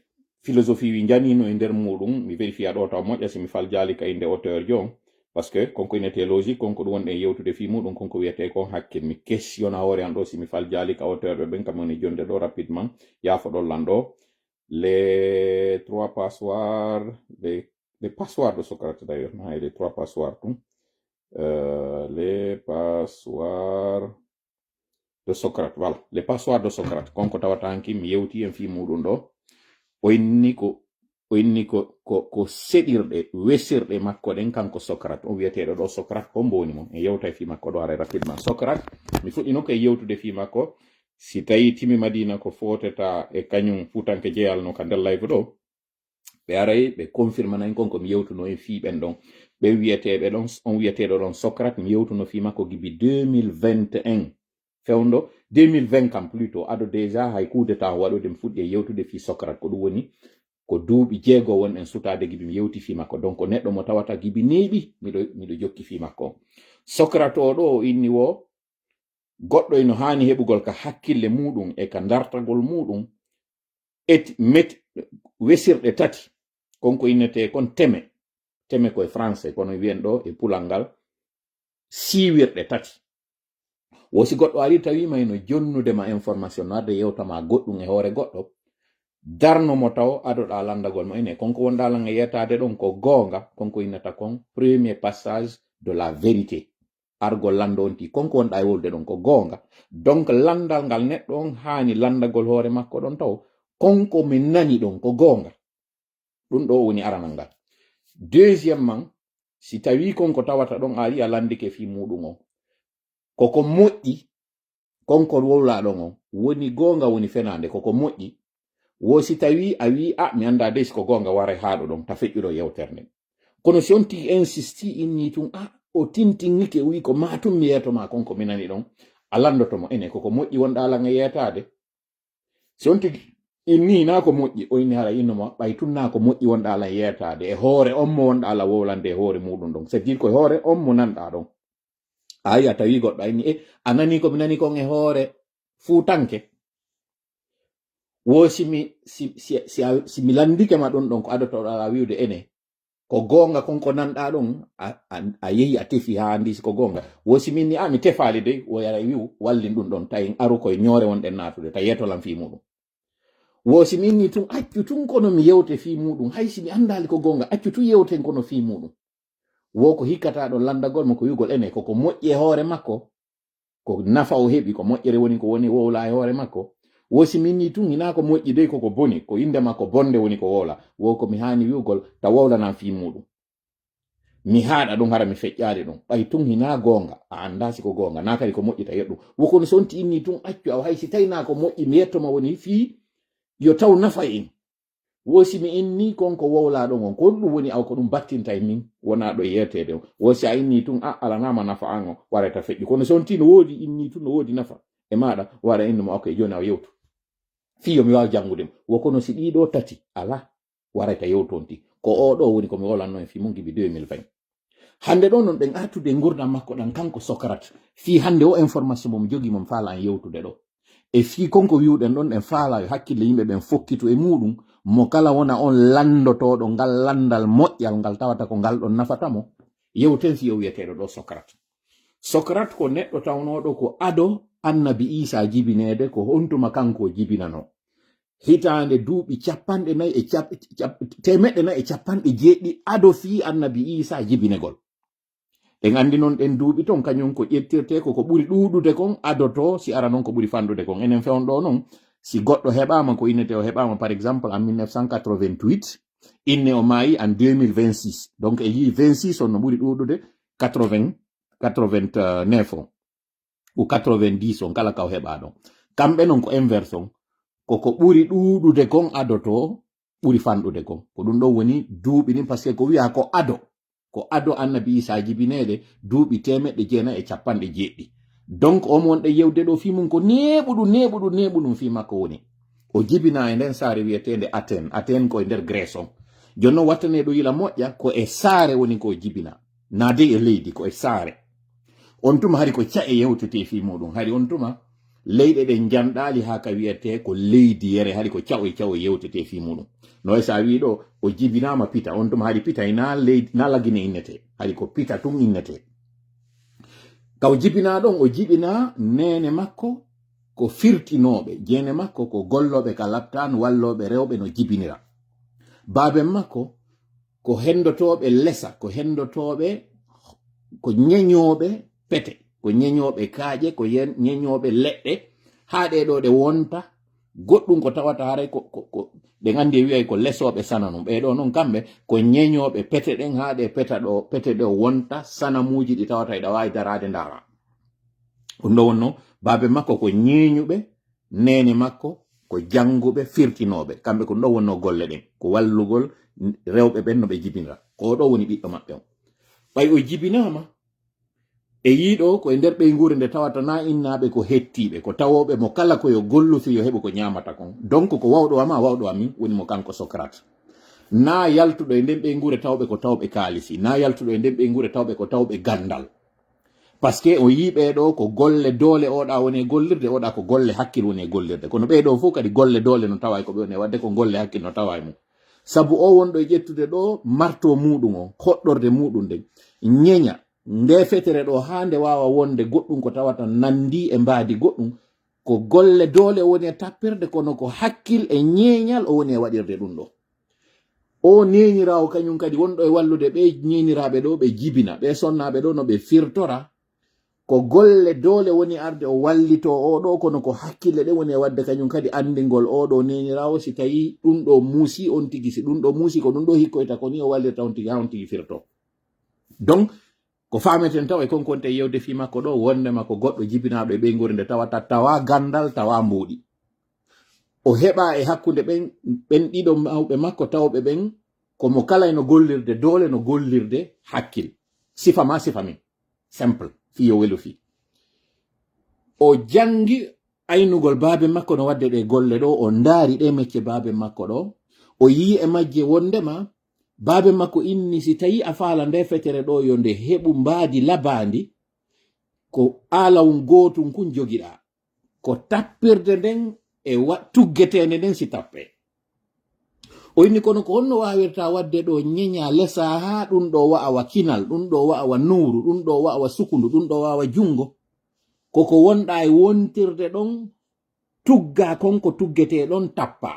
S1: philosophie wi janino e nder muɗum. Mi vérifia ɗo taw moƴƴa simi fal jaali ka inde auteur jon, parce que konko inete logique konko ɗum wonɗen yewtude fi muɗum konko wiyete kon hakkil. Mi questionna hoore an ɗo simi fal jaali ka auteur ɓe ɓen kam woni jonde ɗo rapidement yaafo ɗon lan ɗo les trois passoires les passoires de Socrate d'ailleurs les trois passoires les passoires de Socrate, voilà les passoires de Socrate konko tawata hanki mi yewti en fi muɗum ɗo o inni ko seɗirɗe wesirɗe makko ɗen kanko Socrate o wiyeteɗo ɗo Socrate ko mboni mo en yewta e fi makko ɗo haray rapidement. Socrate mi fuɗɗino ko e yewtude fi makko, si tawi timi Madina ko foteta e kañum futanke jeyalno ka nder live ɗo ɓe aray ɓe confirme nayi konko mi yewtuno e fi ɓen ɗon ɓe wiyeteɓe ɗon on wiyeteɗo ɗon Socrate mi yewtuno fi makko gibi 2021 fewndo 2020 kam plutôt aɗo déjà hay coup d'état waɗude mi fuɗɗi e yewtude fi Socrate ko ɗum woni ko duuɓi jeego won en sutade gibi mi yewti fi makko. Donc neɗɗo mo tawata gibi neeɓi miɗo jokki fi makko. Socrate o ɗo o inni wo goɗɗo eno hani heɓugol ka hakkille muɗum e ka dartagol muɗum wesirɗe tati konko innete kon teme koye français kono wiyen ɗo e pulal ngal siiwirɗe tati. Wosi goɗɗo ari tawima eno jonnudema information no arde yewtama goɗɗum e hoore goɗɗo darnomo taw adoɗa landagol mo ene konko wonɗa lan e yettade ɗon ko goonga konko innata kon premier passage de la vérité. Argol lando on ti konko wonɗa e wolde ɗon ko goonga. Donc landal ngal neɗɗo on hani landagol hoore makko ɗon taw konko min nani ɗon ko goonga. ɗum ɗo woni aranal ngal. Deuxièmement, si tawi konko tawata ɗon ari a landike fi muɗum on koko moƴƴi konko wowla ɗon on woni gonga woni fenande koko moƴƴi wo si tawi a wi mi anda de ko gonga wara haɗo ɗon ta feƴƴuɗo yewtere nden. Kono si on tigi insisti inni tun o tintinnike wi ko matum mi yetoma konko minani ɗon a landotomo ene koko moƴƴi wonɗa lan e yetade. Si on tigi inni na ko moƴƴi o inni hala innoma ɓay tun na ko moƴƴi wonɗa lan yetade e hoore on mo wonɗa la wowlande e hoore muɗum ɗon, c'est dire ko hoore on mo nanɗa ɗon. A tawi goɗɗo inni a nani ko mi nani kon e hoore fuutanke wo si mi landike ma ɗon ko adotoɗa wiwde ene ko gonga konko nanɗa ɗon a yehi a tefi ha andi ko gonga wo si min ni mi tefali de wo yara wiw wallin ɗum ɗon tawi aru koye ñoore wonɗen natude tawi yetolan fi muɗum wo si min ni tun accu tun kono mi yewte fi muɗum hay si mi andali ko gonga accu tun yewten kono fi muɗum wo ko hikkata ɗon landagol mo ko wiwgol ene koko moƴƴe hoore makko ko nafa o heɓi ko moƴƴere woni ko woni wowla e hoore makko wo si min ni tun hina ko moƴƴi dey koko boni ko inde makko bonde woni ko wowla wo ko mi hani wiwgol ta wowlanan fi muɗum mi haɗa ɗum hara mi feƴƴade ɗum ɓay tun hina gonga a andasi ko gonga na kadi ko moƴƴita yeɗɗum wokono sonti inni tun accu aw haysi tawina ko moƴƴi mi yettoma woni fi yo taw nafa en wosi mi inni konko wowla ɗon on ko ɗum woni aw ko ɗum battinta e min wona ɗo yetede o wosi a inni tun alanama nafa an o warata feƴƴi kono sonti no wodi inni tun no wodi nafa e maɗa wara inni mo ok joni aw yewtu fiyo mi wawi jangudemo wokono si ɗiɗo tati ala warata yewtonti ko oɗo woni komi wolanno e fi mum gibi 2020 hande ɗo non ɗen artude gurdam makko ɗan kanko Socrate fi hande o information mom jogi mom faala an yewtude ɗo e fi konko wiwɗen ɗon ɗen faala hakkille yimɓe ɓen fokkitu e muɗum mo kala wona on landotoɗo ngal landal moƴƴal ngal tawata ko ngal ɗon nafatamo yewten fi o wiyeteɗo ɗo Socrate ko neɗɗo tawnoɗo ko ado annabi Isa jibinede ko hontuma kanko jibinano hitande duuɓi 490 ado fi annabi Isa jibinegol en andi noon ɗen duuɓi ton kañum ko ƴettirte ko ɓuri ɗuɗude kon adoto si ara noon ko ɓuri fandude kon enen fewn ɗo noon si goɗɗo heɓama ko innete o heɓama par exemple en 1988 inne o maayi en 2026 donc e yi 26 on no ɓuri ɗuɗude 89 on ou 90 on kala ka o heɓa ɗon kamɓe noon ko inverse on koko ɓuri ɗuɗude kon adoto ɓuri fanɗude kon ko ɗum ɗon woni duuɓi ɗin par ce que ko wiya ko ado annabi Isa jibinede duuɓi 990 donc o monɗe yewde ɗo fi mum ko neɓuɗum fi makko woni o jibina e nden saare wiyetede Athènes ko e nder Grèce on jonnon wattane ɗo yila moƴƴa ko e saare woni ko jibina na de e leydi ko e saare on tuma hari ko ca'e yewtete fi muɗum hari on tuma leyɗe ɗen janɗali ha ka wiyete ko leydi yere hari ko cawo yewtete fi muɗum no sa wi ɗo o jibinama pita on tuma hari pita ina leydi na lagine innete hari ko pita tun innete kaw jibina ɗon o jibina nene makko ko firtinoɓe jene makko ko golloɓe ka laptan walloɓe rewɓe no jibinira baben makko ko hendotoɓe lesa ko hendotoɓe ko ñeñoɓe pete ko ñeñoɓe kaaƴe ko ñeñoɓe leɗɗe ha ɗe ɗo ɗe wonta goɗɗum ko tawata haray ko ɗe gandi wiyay ko lesoɓe sananum ɓeɗo noon kamɓe ko ñeñoɓe pete ɗen ha ɗe pete ɗe wonta sanamuji ɗi tawata ɗa wawi darade ndara ɗum ɗo wonno babe makko ko ñeñuɓe nene makko ko janguɓe firtinoɓe kamɓe ko ɗum ɗo wonno golle ɗen ko wallugol rewɓe ɓen no ɓe jibinira ko ɗo woni ɓiɗɗo maɓɓe on ɓay o jibinama e yiɗo ko e nder ɓeygure nde tawata na innaɓe ko hettiɓe ko tawoɓe mo kala koyo gollufi yo heɓo ko ñamata kon donc ko wawɗo ama wawɗo amin woni mo kanko Socrate na yaltuɗo e nden ɓeygure tawɓe ko tawɓe kaalisi na yaltuɗo e nden ɓeygure tawɓe ko tawɓe gandal par ce que o yiɓe ɗo ko golle doole oɗa woni gollirde oɗa ko golle hakkil woni gollirde kono ɓeɗo fof kadi golle doole no tawa ko ɓe woni wadde ko golle hakkil no tawa mum sabu o wonɗo e ƴettude ɗo marto muɗum o hoɗɗorde muɗum nden ñeña nde fetere ɗo ha nde wawa wonde goɗɗum ko tawata nandi e mbaadi goɗɗum ko golle doole o woni e tappirde kono ko hakkil e ñeñal o woni e waɗirde ɗum ɗo o neñirawo kañum kadi wonɗo e wallude ɓe ñeñiraɓe ɗo ɓe jibina ɓe sonnaɓe ɗo no ɓe firtora ko golle doole woni arde o wallito oɗo kono ko hakkille ɗe woni e wadde kañum kadi andingol oɗo neñirawo si tawi ɗum ɗo muusi on tigi si ɗum ɗo muusi ko ɗum ɗo hikkoyta ko ni o wallirta on tigi ha on tigi firto donc ko fameten taw e konkonte yewde fi makko ɗo wondema ko goɗɗo jibinaɗo e ɓeygure nde tawata tawa gandal tawa mbuuɗi o heɓa e hakkude ɓen ɗiɗo mawɓe makko tawɓe ɓen komo kala no gollirde doole no gollirde hakkil sifa ma sifa min simple fiyo welu fi o jangi aynugol baabe makko no wadde ɗe golle ɗo o ndaari ɗe mecce baabe makko ɗo o yi e majje wondema baabe makko inni si tawi a faala nde fetere ɗo yo nde heɓu mbaadi labandi ko alawum gootum kun jogiɗa ko tappirde nden e tuggetende nden si tappe o inni kono ko honno wawirta wadde ɗo ñeña lesa ha ɗum ɗo wa'awa kinal ɗum ɗo wa'awa nuuru ɗum ɗo wa'awa sukundu ɗum ɗo wa'awa jungo koko wonɗa e wontirde ɗon tugga konko tuggete ɗon tappa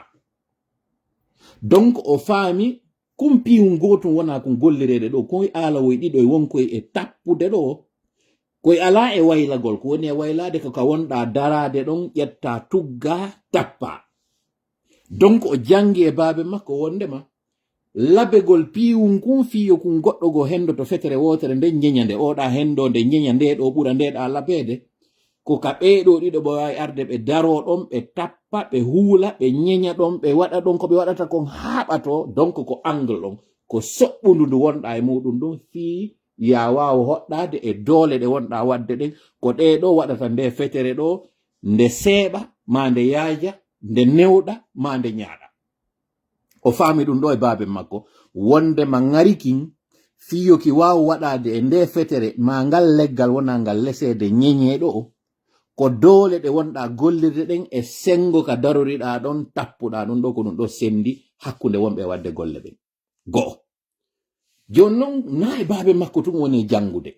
S1: donc o faami kumpiyum gotum wona ko gollirede ɗo koye alawoye ɗiɗo e wonkoye e tappude ɗo koye ala e waylagol ko woni e waylade koko wonɗa darade ɗon ƴetta tugga tappa donc o jangi e baabe makko wondema labegol piiwum kun fiyo kun goɗɗo go hendo to fetere wotere nde ñeñande oɗa hendo nde ñeña nde ɗo ɓura ndeɗa labede ko ka ɓeeɗo ɗiɗo ɓe wawi arde ɓe daro ɗon ɓe tappa ɓe huula ɓe ñeña ɗon ɓe waɗa ɗon ko ɓe waɗata kon haɓato donc ko angle ɗon ko soɓɓundu ndu wonɗa e muɗum ɗum fii ya wawa hoɗɗade e doole ɗe wonɗa wadde ɗen ko ɗeɗo waɗata nde fetere ɗo nde seeɓa ma nde yaaja nde newɗa ma nde ñaaɗa o faami ɗum ɗo e baabe makko wonde ma ŋarikin fiyoki wawa waɗade e nde fetere ma ngal leggal wona ngal lesede ñeñeɗo ko doole ɗe wonɗa gollirde ɗen e sengo ka daroriɗa ɗon tappuɗa ɗum ɗo ko ɗum ɗo sendi hakkunde wonɓe wadde golle ɓen go'o joni noon na e baabe makko tun woni jangude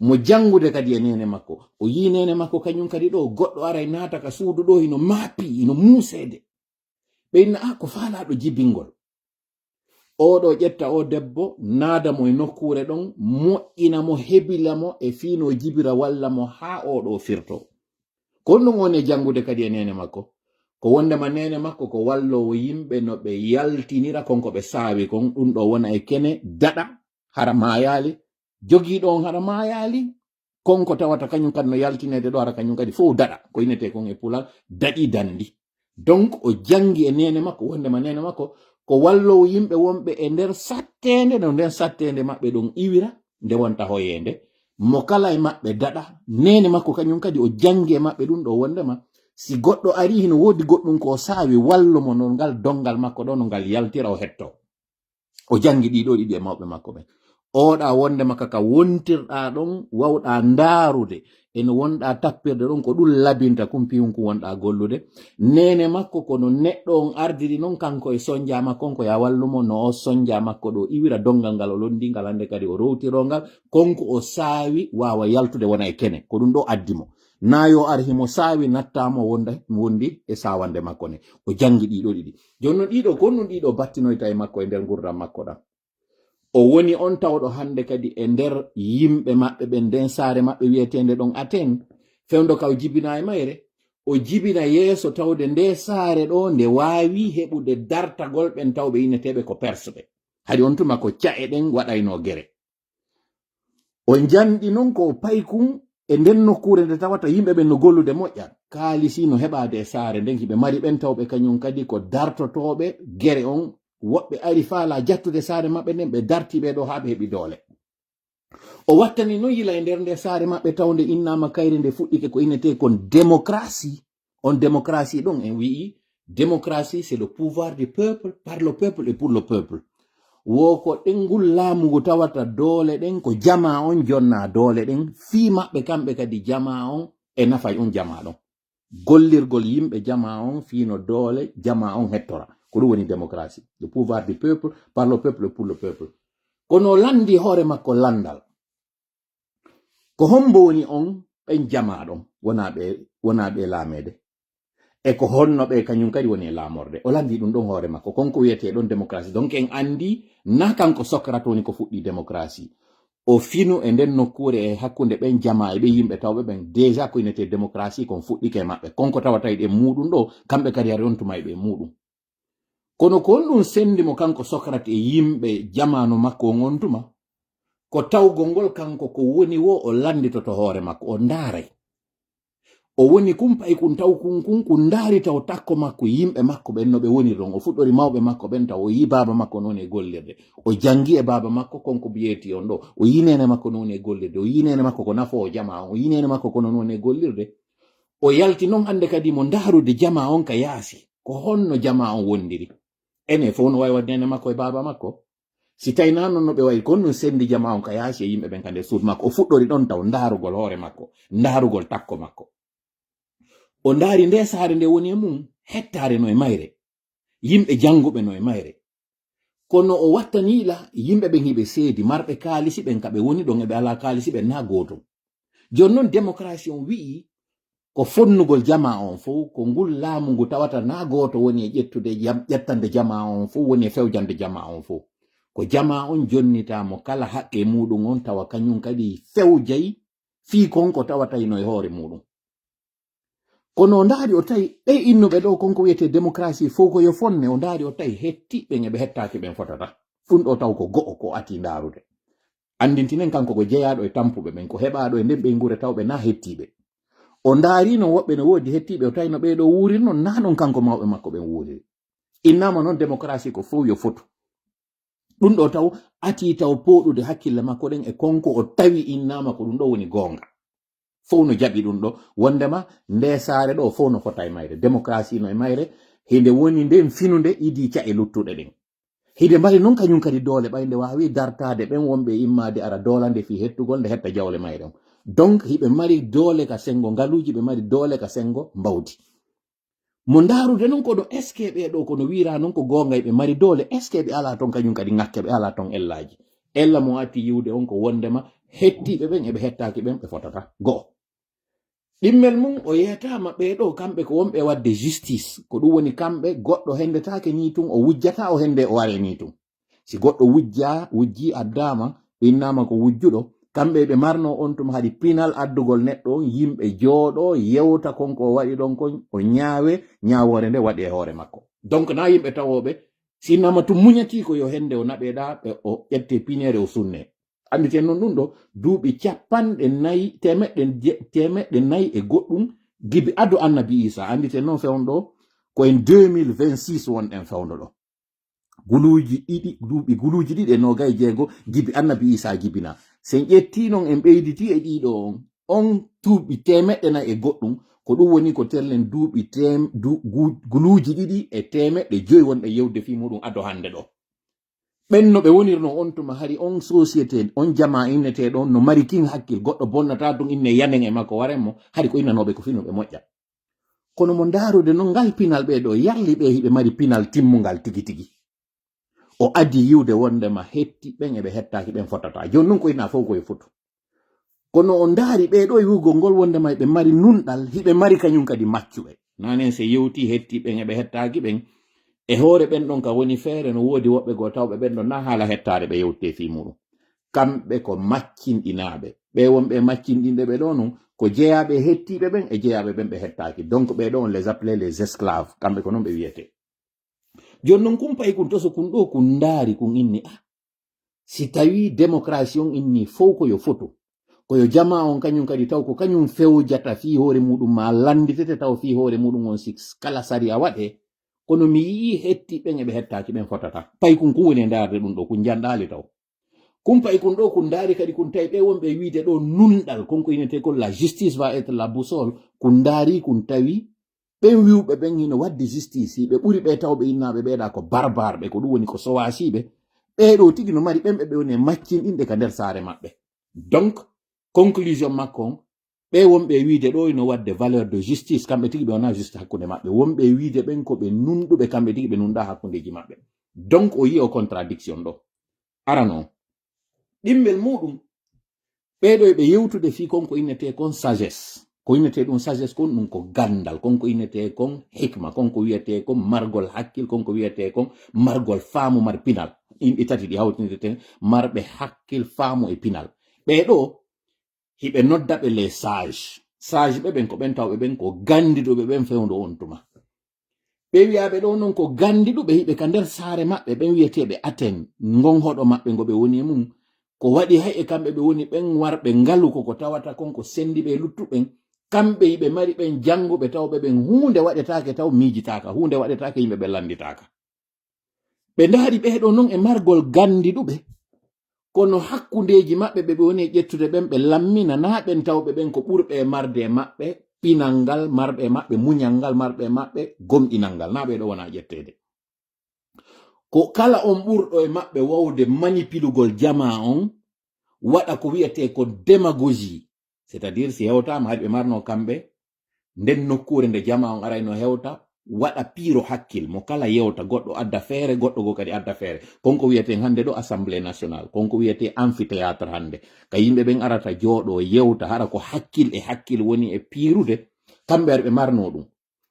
S1: mo jangude kadi e nene makko o yi nene makko kañum kadi ɗo goɗɗo ara naata ka suudu ɗo hino maapi hino muusede ɓe inna ko faalaɗo jibingol oɗo ƴetta o debbo naada mo e nokkure ɗon moƴƴina mo hebila mo e fiino jibira walla mo ha oɗo firto ko ɗum woni jangude kadi e nene makko ko wondema nene makko ko wallowo yimɓe no ɓe yaltinira konko ɓe saawi kon ɗum ɗo wona e kene daɗa hara mayali jogii ɗon hara mayali konko tawata kañum kadi no yaltinede ɗo hara kañum kadi fof daɗa ko inete kon e pulal daɗi dandi donc o jangi e nene makko wondema nene makko ko wallowo yimɓe wonɓe e nder sattende no nden sattende maɓɓe ɗum iwira nde wonta hoyende mo kala e maɓɓe daɗa nene makko kañum kadi o jangi e maɓɓe ɗum ɗo wondema si goɗɗo ari hino woodi goɗɗum ko saawi wallo mo no ngal dongal makko ɗo no ngal yaltira o hetto o jangi ɗiɗo ɗiɗi e mawɓe makko ɓen oɗa wondema kaka wontirɗa ɗon wawɗa ndaarude eno wonɗa tappirde ɗon ko ɗum labinta kumpiyum ko wonɗa gollude nene makko kono neɗɗo on ardiri noon kanko e sonja makko on ko ya wallumo no o sonja makko ɗo iwira dongal ngal o londingal hande kadi o rowtirongal konko o saawi wawa yaltude wona e kene ko ɗum ɗo addimo nayo ar himo saawi nattamo wondi e sawande makko ne o jangi ɗiɗo ɗiɗi jonno ɗiɗo gonɗum ɗiɗo battinoyta e makko e nder gurdam makko ɗam o woni on tawɗo hande kadi e nder yimɓe maɓɓe ɓen nden saare maɓɓe wiyetende ɗon aten fewdo ka o jibina e mayre o jibina yeeso tawde nde saare ɗo nde waawi heɓude dartagol ɓen tawɓe inneteɓe ko persɓe hadi on tuma ko ca'e ɗen waɗayno gere o janɗi noon ko paykun e nden nokkure nde tawata yimɓe ɓen no gollude moƴƴa kaalisi no heɓade e saare nden hiɓe mari ɓen tawɓe kañum kadi ko dartotoɓe gere on woɓɓe ari faala jattude saare maɓɓe nden ɓe dartiɓe ɗo haa ɓe heɓi doole o wattani noon yila e nder nde saare maɓɓe tawde innama kayre nde fuɗɗike ko innete kon démocratie on démocratie ɗon en wi'i démocratie c'est le pouvoir du peuple par le peuple et pour le peuple wo ko ɗengol laamugo tawata doole ɗen ko jama on jonna doole ɗen fii maɓɓe kamɓe kadi jama on e nafay on jama ɗon gollirgol yimɓe jama on fiino doole jama on hettora ko ɗum woni démocratie le pouvoir du peuple par le peuple et pour le peuple kono landi hoore makko landal ko hombo woni on ɓen jama ɗon wona ɓe laamede e ko honno ɓe kañum kadi woni e laamorde o landi ɗum ɗon hoore makko konko wiyete ɗon démocratie donc en andi na kanko Socrate woni ko fuɗɗi démocratie o finu e nden nokkure e hakkunde ɓen jama e ɓe yimɓe tawɓe ɓen déjà ko inete démocratie kon fuɗɗike maɓɓe konko tawata e muɗum ɗo kamɓe kadi ari ontuma e ɓe muɗum kono ko ɗum sendimo kanko Socrate e yimɓe jamanu makko on tuma ko tawgol ngol kanko ko woni wo o landitoto hoore makko o ndaaray o woni kumpay kun taw kun ndaari taw takko makko yimɓe makko ɓen no ɓe woni ɗon o fuɗɗori mawɓe makko ɓen taw o yi baaba makko noon e gollirde o jangi e baaba makko konko biyeti on ɗo o yi nene makko noon e gollirde o yi nene makko ko nafo jama on o yi nene makko kono noon e gollirde o yalti noon hande kadi mo ndaarude jama on ka yaasi ko honno jama on wondiri ene fof no wawi wadde nene makko e baaba makko si tawi na noon no ɓe wayi kon ɗum sendi jama on ka yaasi e yimɓe ɓen kande suudu makko o fuɗɗori ɗon taw ndaarugol hoore makko ndaarugol takko makko o ndaari nde saare nde woni e mum hettare no e mayre, yimɓe janguɓe no e mayre. Kono o wattaniila yimɓe ɓen hiɓe seedi marɓe kaalisi ɓen kaɓe woni ɗon eɓe ala kaalisi ɓen na gooto. Jon noon démocratie on wi'i ko fonnugol jama on fof ko ngol laamu ngu tawata na gooto woni e ƴettude ƴettande jama on fof woni e fewjande jama on fof. Ko jama on jonnitamo kala haqqe muɗum on tawa kañum kadi fewjay fii konko tawatayno e hoore muɗum. Kono o ndaari o tawi ɓe innuɓe ɗo konko wiyete démocratie fof ko yo fonne, o ndaari o tawi hettiɓen eɓe hettaki ɓen fotata. Ɗum ɗo taw ko go'o ko ati ndaarude. Andintinen kanko ko jeyaɗo e tampuɓe ɓen, ko heɓaɗo e nden ɓe ngure tawɓe na hettiɓe. O ndaarino woɓɓe no woodi hettiɓe o tawi no ɓeɗo wuurirno na non kanko mawɓe makko ɓen wuuriri. Innama noon démocratie ko fof yo fotu. Ɗum ɗo taw ati taw poɗude hakkille makko ɗen e konko o tawi innama ko ɗum ɗo woni gonga. Fof no jaɓi ɗum ɗo wondema nde saare ɗo fof no fota e mayre, démocratie no e mayre, hinde woni nden finude idi ca e luttuɗe ɗen. Hide mbari noon kañum kadi doole ɓayde wawi dartade ɓen wonɓe immade ara doolande fi hettugol nde hetta jawle mayre on. Donc hiɓe mari doole ka sengo ngaluji, ɓe mari doole ka sengo mbawdi. Mo ndaarude noon koɗo est ce que ɓeɗo kono wira noon ko gonga ɓe mari doole, est ce que ɓe ala ton kañum kadi ngakke, ɓe ala ton ellaji. Ella mo atti yiwde on ko wondema hettiɓe ɓen eɓe hettaki ɓen ɓe fotata go'o. Ɗimmel mum o yeyatama ɓeɗo kamɓe ko wonɓe wadde justice, ko ɗum woni kamɓe goɗɗo hendetake ni tun o wujjata o hende o ware ni tun. Si goɗɗo wujji addama innama ko wujjuɗo, kamɓe ɓe marno on tum haɗi pinal addugol neɗɗo on, yimɓe jooɗo yewta konko o waɗi ɗon kon o ñaawe ñaawore nde waɗi e hoore makko. Donc na yimɓe tawoɓe sinnama tum muñati ko yo hende o naɓeɗa ɓe o ƴette pinere o sunne. Anditen noon ɗum ɗo duuɓi 404 e goɗɗum gibi addo annabi Isa. Anditen noon fewn ɗo ko en 2026 wonɗen fewndo ɗo. Duuɓi guluuji ɗiɗi e 26 gibi annabi Isa jibina. Sen ƴetti noon en ɓeyditi e ɗiɗo on duuɓi 400 e goɗɗum, ko ɗum woni ko terlen duuɓi guluuji ɗiɗi e 105 wonɗe yewde fi muɗum addo hande ɗo. ɓenno ɓe wonirno on tuma hari on société on jama innete ɗon no mari kin hakkil, goɗɗo bonnata ɗum inne yanen e makko warenmo hari ko innanoɓe ko fino ɓe moƴƴa. Kono mo ndaarude noon ngal pinal ɓeɗo yalli ɓe hiɓe mari pinal timmungal tigi tigi. O addi yiwde wondema hetti ɓen eɓe hettaki ɓen fotata. Joni noon ko inna fof koye fotu. Kono o ndaari ɓeɗo e wugol ngol wondema ɓe mari nunɗal, hiɓe mari kañum kadi maccuɓe. Nanen se yewti hetti ɓen eɓe hettaki ɓen e hoore ɓen ɗon ka woni feere no woodi woɓɓe go tawɓe ɓen ɗon na haala hettare ɓe yewte fi muɗum. Kamɓe ko maccinɗinaɓe, ɓe wonɓe maccinɗinɗe ɓe ɗo non ko jeyaɓe hettiɓe ɓen e jeyaɓe ɓen ɓe hettaki. Donc ɓe ɗo on les appelait les esclaves, kamɓe ko noon ɓe wiyete. Joni noon kumpayi kun to so kun ɗo kun ndaari kun inni si tawi démocratie on inni fof koyo foto, koyo jama on kañum kadi taw ko kañum fewjata fi hoore muɗum ma landitete taw fi hoore muɗum on si kala sari a waɗe. Kono mi yii hetti ɓen eɓe hettaki ɓen fotata. Pay kun ko woni ndaarde ɗum ɗo kun janɗali taw. Kun pay kun ɗo kun ndaari kadi kun tawi ɓe wonɓe wiide ɗo nunɗal konko inete kon la justice va être la boussole. Kun ndaari kun tawi ɓen wiwɓe ɓen hino wadde justice ɓe ɓuri ɓe tawɓe innaɓe ɓeɗa ko barbarɓe, ko ɗum woni ko sowasiɓe. Ɓeɗo tigi no mari ɓen ɓe woni maccinɗinɗe ka nder saare maɓɓe. Donc conclusion makko on, ɓe wonɓe wiide ɗo ino wadde valeur de justice, kamɓe tigi ɓe wona juste hakkunde maɓɓe. Wonɓe wiide ɓen ko ɓe nunɗuɓe, kamɓe tigi ɓe nunɗa hakkundeji maɓɓe. Donc o yi o contradiction ɗo. Arano ɗimmel muɗum ɓeɗo ɓe yewtude fi konko innete kon sagesse. Ko innete ɗum sagesse kon ɗum ko gandal, konko innete kon hikma, konko wiyete kon margol hakkil, konko wiyete kon margol faamu mar pinal. Yimɓe tati ɗi hawtinirten marɓe hakkil, faamu e pinal. ɓeɗo hiɓe noddaɓe les sages. Sage ɓe ɓen ko ɓen tawɓe ɓen ko gandiɗuɓe ɓen fewndo on tuma. Ɓe wiyaɓe ɗo noon ko gandiɗuɓe hiɓe ka nder saare maɓɓe ɓen wiyeteɓe Athènes, ngon hoɗo maɓɓe ngo ɓe woni mum. Ko waɗi hay e kamɓe ɓe woni ɓen warɓe ngalu koko tawata konko sendiɓe luttuɓen. Kamɓe hiɓe mari ɓen janguɓe tawɓe ɓen hunde waɗetake taw miijitaka, hunde waɗetake yimɓe ɓe landitaka. Ɓe ndaari ɓeɗo noon e margol gandiɗuɓe. Kono hakkundeji maɓɓe ɓe woni ƴettude ɓen ɓe lammina na ɓen tawɓe ɓen ko ɓurɓe marde maɓɓe pinal marɓe maɓɓe muñal ngal, marɓe maɓɓe gomɗinal ngal, na ɓeɗo wona ƴettede. Ko kala on ɓurɗo e maɓɓe wawde manipulugol jama on waɗa ko wiyete ko démagogie, c'est à dire si hewtama haɗi ɓe marno kamɓe nden nokkure nde jama on arayno hewta waɗa piiro hakkil mo kala yewta goɗɗo adda feere goɗɗo go kadi adda feere konko wiyete hande ɗo assemblée nationale konko wiyete amphithéâtre hande ka yimɓe ɓen arata jooɗo yewta hara ko hakkil e hakkil woni e piirude kamɓe ar ɓe marno ɗum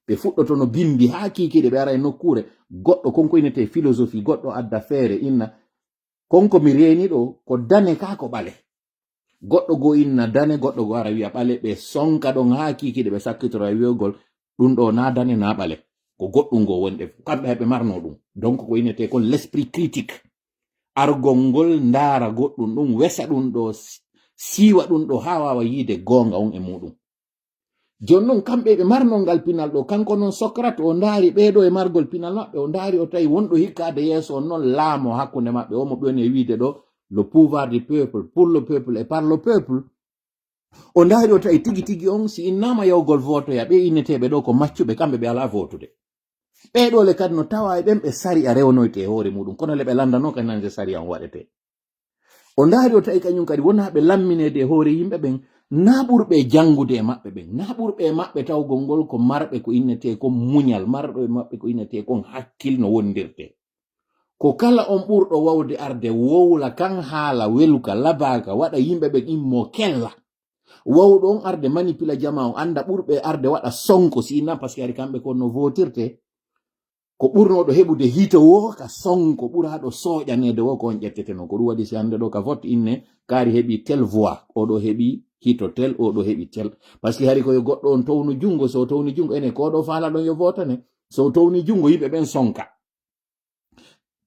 S1: ɓe fuɗɗoto no bindi ha kikiɗe ɓe ara e nokkure goɗɗo konko inete philosophie goɗɗo adda feere inna konko mi reeni ɗo ko dane ka ko ɓale goɗɗo go inna dane goɗɗo go ara wiya ɓale ɓe sonka ɗon ha kikiɗe ɓe sakkitoro e wi'ogol ɗum ɗo na dane na ɓale ko goɗɗum go wonɗe kamɓe ɓe marno ɗum donc ko inete ko l'esprit critique argol ngol ndaara goɗɗum ɗum wesa ɗum ɗo siiwa ɗum ɗo ha wawa yiide gonga on e muɗum jon noon kamɓe ɓe marno ngal pinal ɗo kanko noon Socrate o ndaari ɓeɗo e margol pinal maɓɓe o ndaari o tawi wonɗo hikkade yeeso on noon laamo hakkunde maɓɓe omo ɓeone wiide ɗo le pouvoir du peuple pour le peuple et par le peuple o ndaari o tawi tigi tigi on si innama yawgol votoya ɓe inneteɓe ɗo ko maccuɓe kamɓe ɓe ala votude ɓeɗole kadi no tawa e ɓen ɓe sari a rewnoyte e hoore muɗum kono le ɓe landano kadi nande sari an waɗete o ndaari o tawi kañum kadi wona ɓe lamminede e hoore yimɓe ɓen na ɓurɓe jangude e maɓɓe ɓen na ɓurɓe e maɓɓe tawgol ngol ko marɓe ko innete kon muñal marɓe e maɓɓe ko innete kon hakkil no wondirte ko kala on ɓurɗo wawde arde wowla kan haala weluka labaka waɗa yimɓe ɓen immo kella wawɗo on arde manipula jama on anda ɓurɓe arde waɗa sonko sina par ce que ari kamɓe kon no votirte ko ɓurnoɗo heɓude hito wo ka sonko ɓuraɗo soƴanede wo ko on ƴetteteno ko ɗum waɗi si hande ɗo ka vote inne kaari heɓi tel voix oɗo heɓi hito tel oɗo heɓi tel par ce que hari koye goɗɗo on townu jungo so towni jungo ene ko ɗo faala ɗon yo votane so towni jungo yimɓe ɓen sonka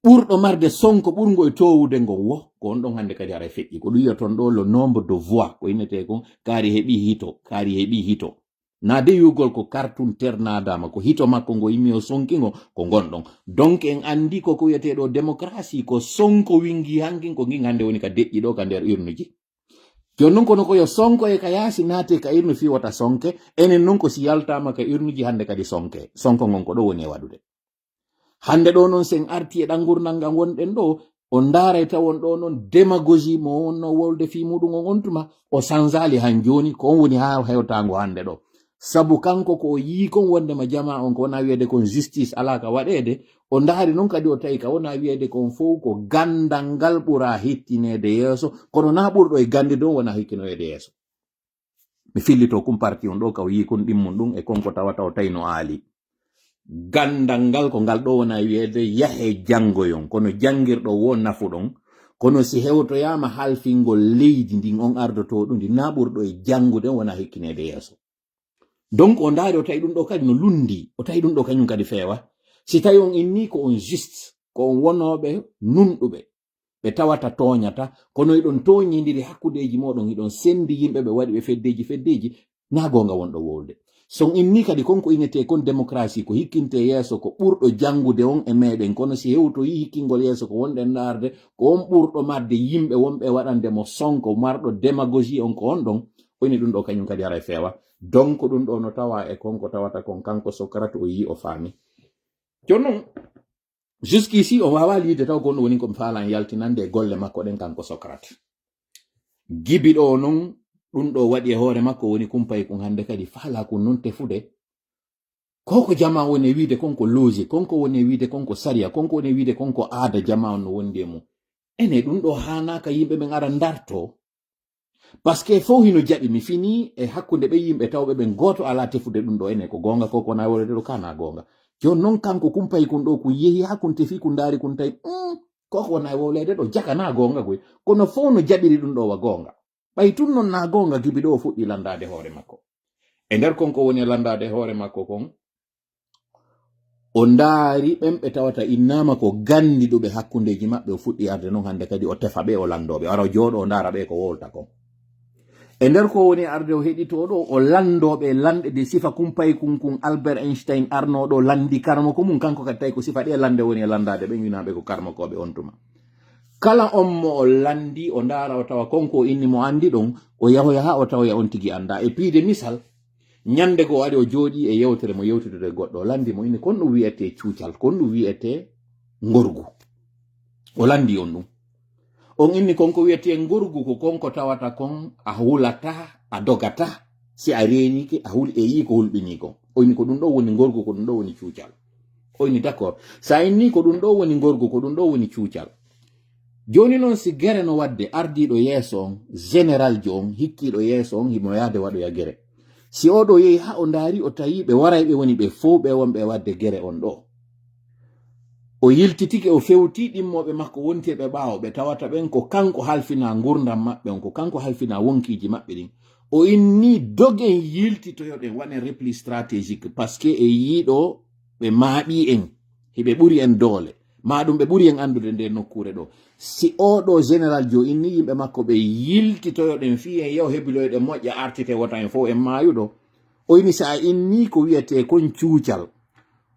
S1: ɓurɗo marde sonko ɓurgo e towude ngo wo ko on ɗon hande kadi ara feƴƴi ko ɗum wiyaton ɗo le nombre de voix ko innete kon kaari heɓi hito kaari heɓi hito na de yugol ko cartoon ternadama ko hito makko ngo yimmi o sonkingo ko gonɗon donc en andi koko wiyeteɗo démocratie ko sonko wingi hankin ko ngin hande woni ka deƴƴi ɗo ka nder urnuji jon noon kono koyo sonko e ka yaasi naate ka urnu fi wata sonke enen noon ko si yaltama ka urnuji hande kadi sonke sonko ngon ko ɗo woni e waɗude hande ɗo noon sen arti e ɗan gurdal ngal wonɗen ɗo o ndaaray tawon ɗo noon démagogie mo wonno wolde fi muɗum on on tuma o sanzali han joni ko on woni ha hewtango hande ɗo sabu kanko ko yi kon wondema jama on ko wona wiyede kon justice ala ka waɗede o ndaari noon kadi o tawi ka wona wiyede kon fof ko gandal ngal ɓura hittinede yeeso kono na ɓurɗo e gande ɗon wona hikkinoyede yeeso mi fillito kum parti on ɗo ka o yi kon ɗimmum ɗum e konko tawata o tawi no aali gandal ngal ko ngal ɗo wona wiyede yahe janngoyon kono jangirɗo wo nafu ɗon kono si hewtoyama halfingol leydi ndin on ardoto ɗum ndi na ɓurɗo e jangude wona hikkinede yeeso donc o ndaari o tawi ɗum ɗo kadi no lundi o tawi ɗum ɗo kañum kadi feewa si tawi on inni ko on juste ko on wonoɓe nunɗuɓe ɓe tawata toñata kono eɗon toñidiri hakkudeji moɗon hiɗon sendi yimɓe ɓe waɗi ɓe feddeji na gonga wonɗo wolde son inni kadi konko innete kon démocratie ko hikkinte yeeso ko ɓurɗo jangude on e meɗen kono si hewtoyi hikkingol yeeso ko wonɗen narde ko on ɓurɗo marde yimɓe wonɓe waɗandemo sonko marɗo démagogie on ko on ɗon o inni ɗum ɗo kañum kadi ara e feewa donc ɗum ɗo no tawa e konko tawata kon kanko Socrate o yi o faami jon noon jusqu'ici o wawa liide taw gonɗo woni komi faalan yaltinande e golle makko ɗen kanko Socrate gibi ɗo noon ɗum ɗo waɗi e hoore makko woni kumpay kon hande kadi faala kon noon tefude koko jama woni wiide konko logique konko woni wiide konko saria konko woni wiide konko aada jama on no wondi e mum ene ɗum ɗo hanaka yimɓe ɓen ara darto par ce que fof hino jaɓi mi fini e hakkunde ɓe yimɓe tawɓe ɓen goto ala tefude ɗum ɗo ene ko gonga koko wona wolede ɗo kana gonga jon noon kanko kumpay kon ɗo ko yehi ha kon tefi ko ndaari kon tawi koko wona wolede ɗo jaka na gonga koy kono fof no jaɓiri ɗum ɗo wa gonga ɓay tun noon na gonga gibi ɗo o fuɗɗi landade hoore makko e nder konko woni landade hoore makko kon o ndaari ɓen ɓe tawata innama ko gandiɗuɓe hakkundeji maɓɓe o fuɗɗi arde noon hande kadi o tefa ɓe o landoɓe wara o jooɗo o ndaara ɓe ko wolta kon e nder ko woni arde o heɗito ɗo o landoɓe lanɗe de sifa kumpay kun Albert Einstein arnoɗo landi karmako mum kanko kadi tawi ko sifa ɗe lande woni e landade ɓen winaɓe ko karmakoɓe on tuma kala on mo o landi o ndaara o tawa konko inni mo andi ɗon o yahoya ha o tawoya on tigi anda e piide misal ñande ko waɗi o jooɗi e yewtere mo yewtitude goɗɗo o landi mo inni kon ɗum wiyete cuucal kon ɗum wiyete ngorgu o landi on ɗum on inni konko wiyete ngorgu ko konko tawata kon a hulata a dogata si a renike a hul e yi ko hulbini ko oyni ko dum do woni gorgo ko dum do woni cuucal oyni d'accord sa inni ko dum do woni gorgo ko dum do woni cuucal joni non si gere no wadde ardido yeso on général jo on hikkido yeso on himo yaade wado ya gere si odo yehi ha o ndaari o tawi be waray be woni be fo be wonbe wadde gere on do o yiltitike o fewti dimmobe makko wonte be baawo be tawata ben ko kanko halfina ngurdam mabbe on ko kanko halfina wonkiji mabbe din o inni dogen yiltitoyoden wane repli stratégique parce que e yido be maabi en hibe buri en dole maadum be buri en andude de nokkure do si odo général jo inni yimbe makko be yiltitoyoden fi en yaw hebiloyde mojja artite wota en fo en mayudo o inni sa inni ko wiete kon cuucal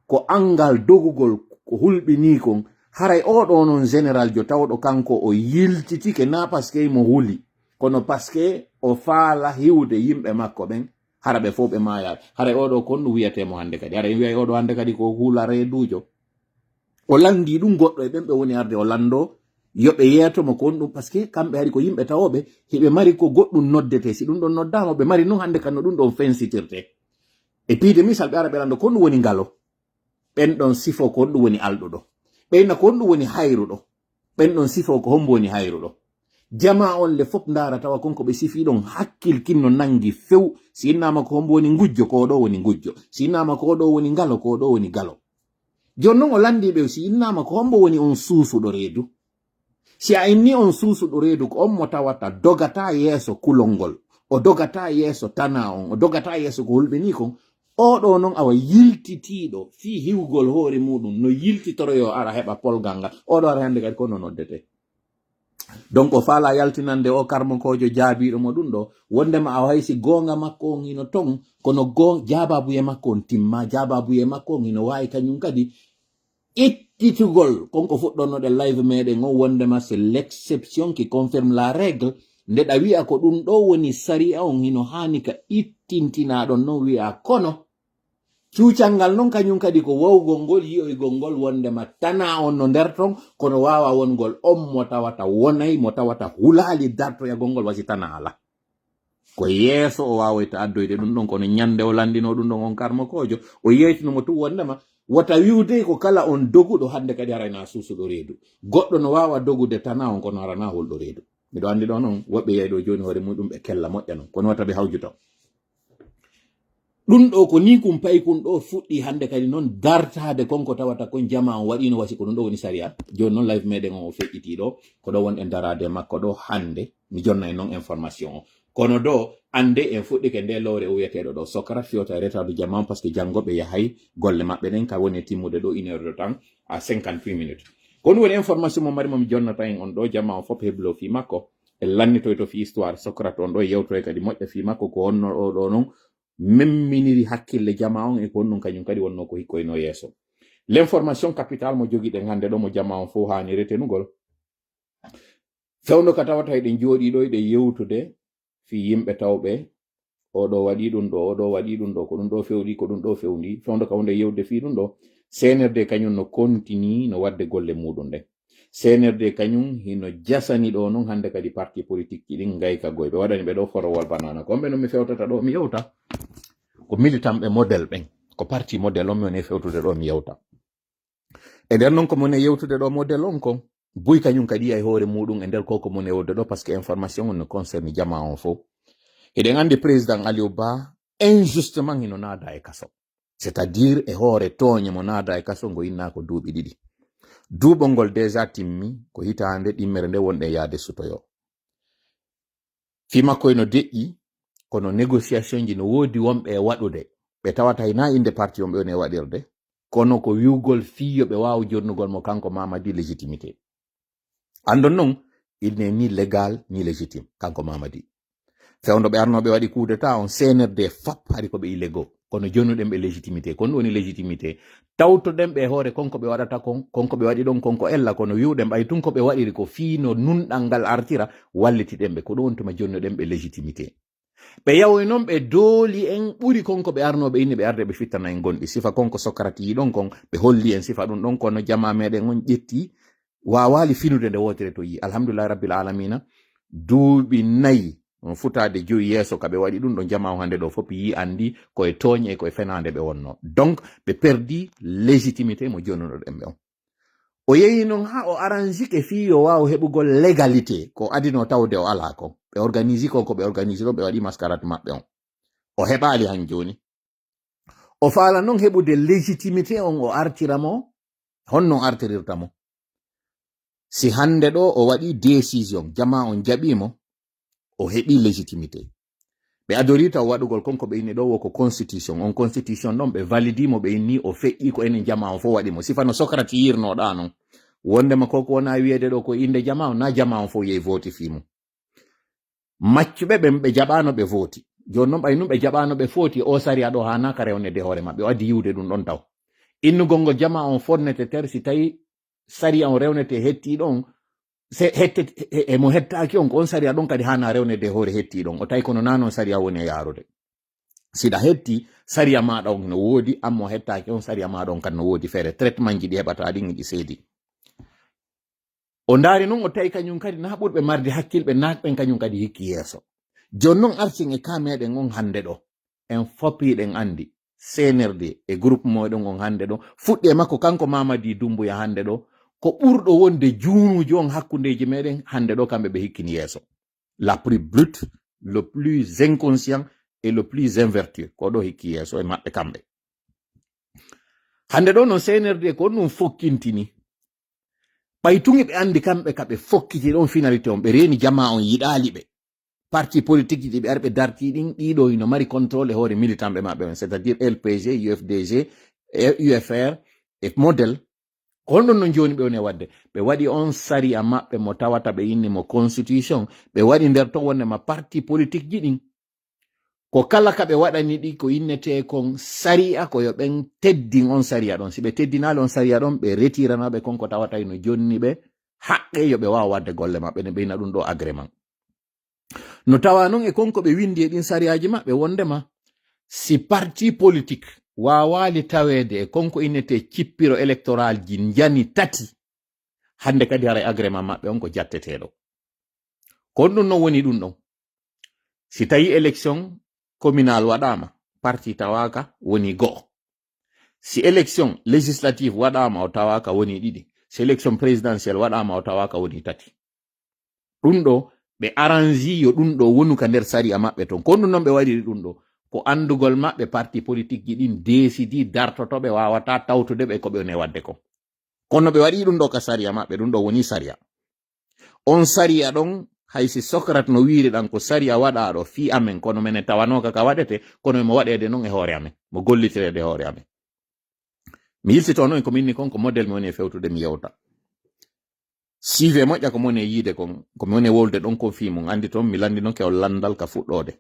S1: ko angal dogugol ko hulbini kon haray odo non général jo tawdo kanko o yiltitike na parce que mo huli kono parce que o faala hiwde yimbe makko ben harabe fo be maya haray odo kon wiete mo hande kadi haray wi'ay odo hande kadi ko hula redujo o landi dum goddo e ben be woni arde o lando yobe yeto mo kon dum parce que kambe hari ko yimbe tawobe hebe mari ko goddum noddete si dum don noddama be mari non hande kan no dum don fensitirte e piide misal be arabe lando kon woni ngalo ben don sifo ko dum woni aldudo beyna ko dum woni hayrudo ben don sifo ko hombo woni hayrudo jama on le fop ndara tawa konko be sifi don hakkil kinno nangi few sinama ko hombo woni ngujjo ko do woni ngujjo sinama ko do woni ngalo ko do woni galo jonnon o landi be si innama ko hombo woni on suusudo reedu si a inni on suusudo reedu ko on mo tawata dogata yeso kulongol o dogata yeso tana on o dogata yeso ko hulbini kon o do non awa yiltitido fi hiwgol hoore mudum no yiltitoroyo ara heba polganga o do ara hande kadi ko non noddete donc o faala yaltinande o karmo kojo jaabido mo dum do wondema a haysi gonga makko on ino ton kono jababuye makko on timma jababuye makko on ino wawi kanyum kadi ittitugol konko fuddonno de live meden on wondema c'est l'exception qui confirme la règle nde da wi'a ko dum do woni sariya on ino hani ka ittintina don non wi'a kono cuucangal non kanyum kadi ko wawgol ngol yi'oygol ngol wondema tana on no nder ton kono wawa wongol on mo tawata wonay mo tawata hulali dartoyagol ngol wasi tana ala ko yeso o wawoyta addoyde dum don kono nyande o landino dum don on karmo kojo o yeytino mo tu wondema wata wiwde ko kala on dogudo hande kadi arayna susudo reedu goddo no wawa dogude tana on kono arana holdo reedu mido andi do non wobbe yeydo joni hore mudum be kella mojja non kono wata be hawjuto dum do ko ni kum pay kun do fuddi hande kadi non dartade konko tawata kon jama on wadi no wasi ko dum do woni sariya joni non live meden on fecciti do ko do won en darade makko do hande mi jonna non information kono do ande en fuddi ke de lore o yetedo do sokara fiota retado jama parce que jangobe yahay golle mabbe den ka woni timude do 1 heure de temps à 58 minutes kono woni information mo mari mo mi jonna tan on do jama on fop heblo fi makko e lannito to fi histoire sokara on do yewto e kadi mojja fi makko ko onno o do non memminiri hakkille jama on e ko non kanyum kadi wonno ko hikkoyno yeso l'information capitale mo jogi de hande do mo jama on fo hani retenugol fewno ka tawata e jodi do e yewtude fi yimbe tawbe o do wadi dum do o do wadi dum do ko dum do fewdi ko dum do fewndi fewndo ka wonde yewde fi dum do CNRD kanyum no continue no wadde golle mudum de CNRD kanyum hino jasani do non hande kadi parti politique din ngayka goybe wadani be do forowol banana ko be no mi fewtata do mi yewta ko militant be model ben ko parti model on mi woni fewtude do mi yewta e der non ko mo ne yewtude do model on ko buy kanyum kadi ay hoore mudum e der ko mo ne wodde do parce que information on ne concerne jama on fo e den ande président Aliou Ba injustement hino nada e kaso c'est-à-dire e hoore toñe mo nada e kaso ngo inna ko duubi didi duubongol déjà timmi ko hitande dimmere nde wonde yaade sutoyo fima ko no deƴƴi kono négociation ji no wodi wonbe wadude be tawata ina inde parti on be ne wadirde kono ko wiugol fiyo be waaw jonnugol mo kanko Mamadi légitimité andon non il n'est ni légal ni légitime kanko Mamadi fewndo be arnobe wadi coup d'état on CNRD fap hari ko be illégaux kono jonnuɗen ɓe légitimité kono woni légitimité tawtoɗen ɓe hoore konko ɓe waɗata konko ɓe waɗi ɗon konko ella kono wiwɗen ɓay tun ko ɓe waɗiri ko fiino nunɗal ngal artira wallitiɗen ɓe ko ɗum wontuma jonnuɗen ɓe légitimité ɓe yawoy noon ɓe dooli en ɓuri konko ɓe arnoɓe inni ɓe arde ɓe fittana en gonɗi sifa konko sokrati yi ɗon kon ɓe holli en sifa ɗum ɗon kono jama meɗen on ƴetti wawali finude nde wotere to yi alhamdulillahi rabbil alamina duuɓi 4 on futade joyi yeso kabe wadi dum don jama hande do fop yi andi ko e togne e ko e fenande be wonno donc be perdi légitimité mo jonnono dembe on o yeyi non ha o arrange ke fi yo waaw hebugol légalité ko adino tawde o ala ko be organiser ko be organiser be wadi mascarade mabbe on o hebali han joni o faala non hebude légitimité on o artiramo honno artirirtamo si hande do o wadi décision jama on jabimo o hebi légitimité be adorita o wadugol konko be inni do woko constitution on constitution non be validimo be inni o fe'i ko enen jama on fo wadimo sifano Socrates yirno da non wonde ma koko wona wiede do ko inde jama on na jama on fo yey voti fimo maccube be jabano be voti jonnon bay num be jabano be foti o sari ado hana kare on de hore mabbe wadi yiwde dum don taw innu gongo jama on fonnete ter si tawi sari on rewnete hetti don se hette e mo hettaaki on kon sari adon kadi hana rewnede hore hetti don o tawi kono nanon sari a woni yarude sida hetti sari ma don no wodi ammo hettaaki on sari ma don kan no wodi fere traitement ji di hebata dingi di sedi o ndari non o tawi kanyum kadi na burbe marde hakkilbe nakben kanyum kadi hikki yeso jonnon arcin e kameden on hande do en fopi den andi senerde e groupe modon on hande do fudde makko kanko Mamadi Dumbu ya hande do ko burdo wonde juunuji on hakkundeji meden hande do kambe be hikkini yeso la plus brute le plus inconscient et le plus invertu ko do hikki yeso e mabbe kambe hande do no senerde ko non fokkintini baytungi be andi kambe kabe fokkiti don finalité on be reni jama on yidali be parti politique di be arbe darti din dido ino mari contrôle hore militant be mabbe c'est-à-dire LPG UFDG UFR e model kono non joni be woni wadde be wadi on sari mabbe mo tawata be inni mo constitution be wadi der to wonne ma parti politique jidin ko kala ka be wadani di ko innete kon sariya ko yo ben teddin on sariya don sibe teddinalo on sariya don be retirana be konko tawata ino jonni be haqqe yo be wa wadde golle mabbe ne be na dum do agreement no tawa non e konko be windi e din sariyaji mabbe wondema si parti politique wawali tawede e konko innete cippiro électoral ji njani tati hande kadi hara agreement mabbe on ko jattetedo ko dum no woni dum don si tawi élection communal wadama parti tawaka woni go si élection législative wadama o tawaka woni didi si élection présidentielle wadama o tawaka woni tati dum do be arrange yo dum do wonu ka nder sari mabbe ton ko dum non be wadi dum do ko andugol mabbe parti politique ji din décidi dartoto be wawata tawtude be ko be ne wadde ko kono be wadi dum do ka sariya mabbe dum do woni sariya on sariya don haysi Socrates no wiiri dan ko sariya wada do fi amen kono men tawano ka wadete kono mo wadede non e hore amen mo gollitirede hore amen mi yilsito non ko minni kon ko model mo ne fewtude mi yewta sive moƴƴa ko mone yiide kon ko mone wolde don ko fi mum andi ton mi landi non ke o landal ka fuddode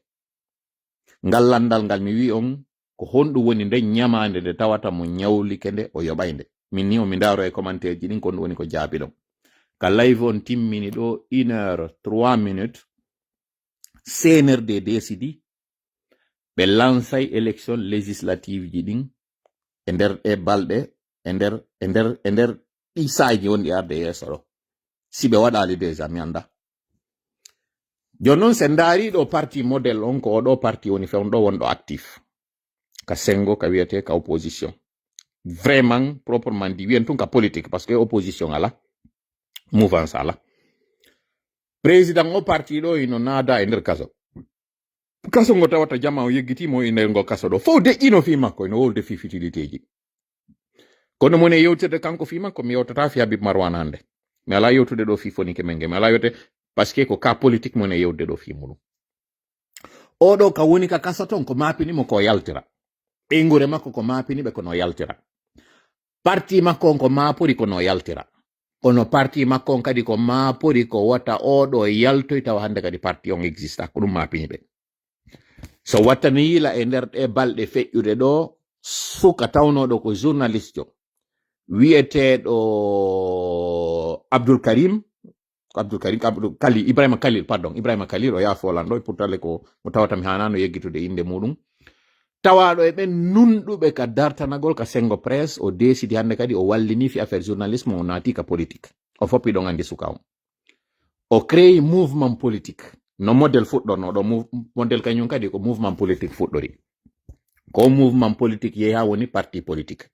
S1: ngal landal ngal mi wi on ko hondu woni nde nyamande de tawata mo nyawlike nde o yobayde min ni o mi ndaro e commentaire ji din kon woni ko jaabi don ka live on timmini do 1 heure 3 minutes CNRD décidi be lansay élection législative ji din e nder e balde e nder isaji wondi arde yesoro sibe wadali déjà mi anda jonnon se ndari do parti model on ko do parti woni fewndo wondo actif ka sengo ka wiete ka opposition vraiment proprement dit wien tun ka politique parce que opposition ala mouvance ala président o parti do ino nada e nder kaso ngo tawata jama o yeggiti mo iner ngo kaso do fo de ino fi makko ino wolde fi fitiliteji kono mone yewtede kanko fi makko mi yewtata fi Habib Marwan hande mi ala yewtude do fi fonike menge mi ala yote parce que ko ka politique mone yewde do fi mulu o do ka woni ka kasaton ko mapini mo ko yaltira e ngure makko ko mapini be ko no yaltira parti makko ko mapori ko no yaltira ono parti makko kadi ko mapori ko wata o do yaltoy taw hande kadi parti on exista ko dum mapini be so watani yila e nder e balde feƴƴude do suka tawnodo ko journaliste jo wiete do Ibrahima Khalil o ya folando pourtale ko mo tawata mi hanano yeggitude inde mudum tawado e ben nundube ka dartanagol ka sengo presse o décidi hande kadi o wallini fi affaire journalisme o nati ka politique o foppi do ngandi suka o créé mouvement politique no model fuɗɗorno ɗo model kañum kadi ko mouvement politique fuɗɗori ko mouvement politique yeha woni parti politique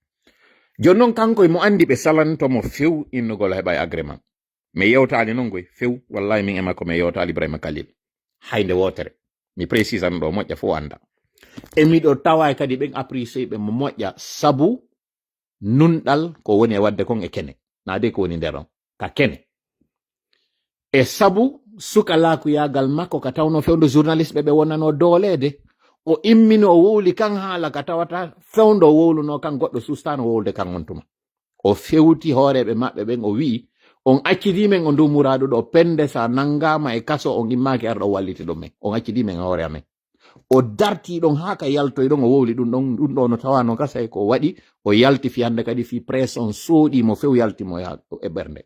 S1: joni noon kanko mo andi ɓe salantomo few innugol heɓa e agrément mi yewtali noon goy few wallahi min e makko mi yewtali Ibrahima Khalil haynde wotere mi précise an ɗo moƴƴa fo anda e miɗo tawa kadi ɓen apprécié ɓe mo moƴƴa sabu nunɗal ko woni e wadde kon e kene naade ko woni nder on ka kene e sabu sukalaku yagal makko ka tawno fewndo journaliste ɓe wonano doolede o immino o wowli kan haala ka tawata fewndo o wowluno kan goɗɗo sustano wowlde kan on tuma o fewti hooreɓe maɓɓe ɓen o wi on accidimen o ndu muraɗo ɗo pende sa nangama e kaso on immaki arɗo walliti ɗum men on accidimen e hoore amen o darti ɗon ha ka yaltoyɗon o wowli ɗum ɗo no tawano kasay ko waɗi o yalti fi hande kadi fi presse on sooɗimo few yaltimo e ɓernde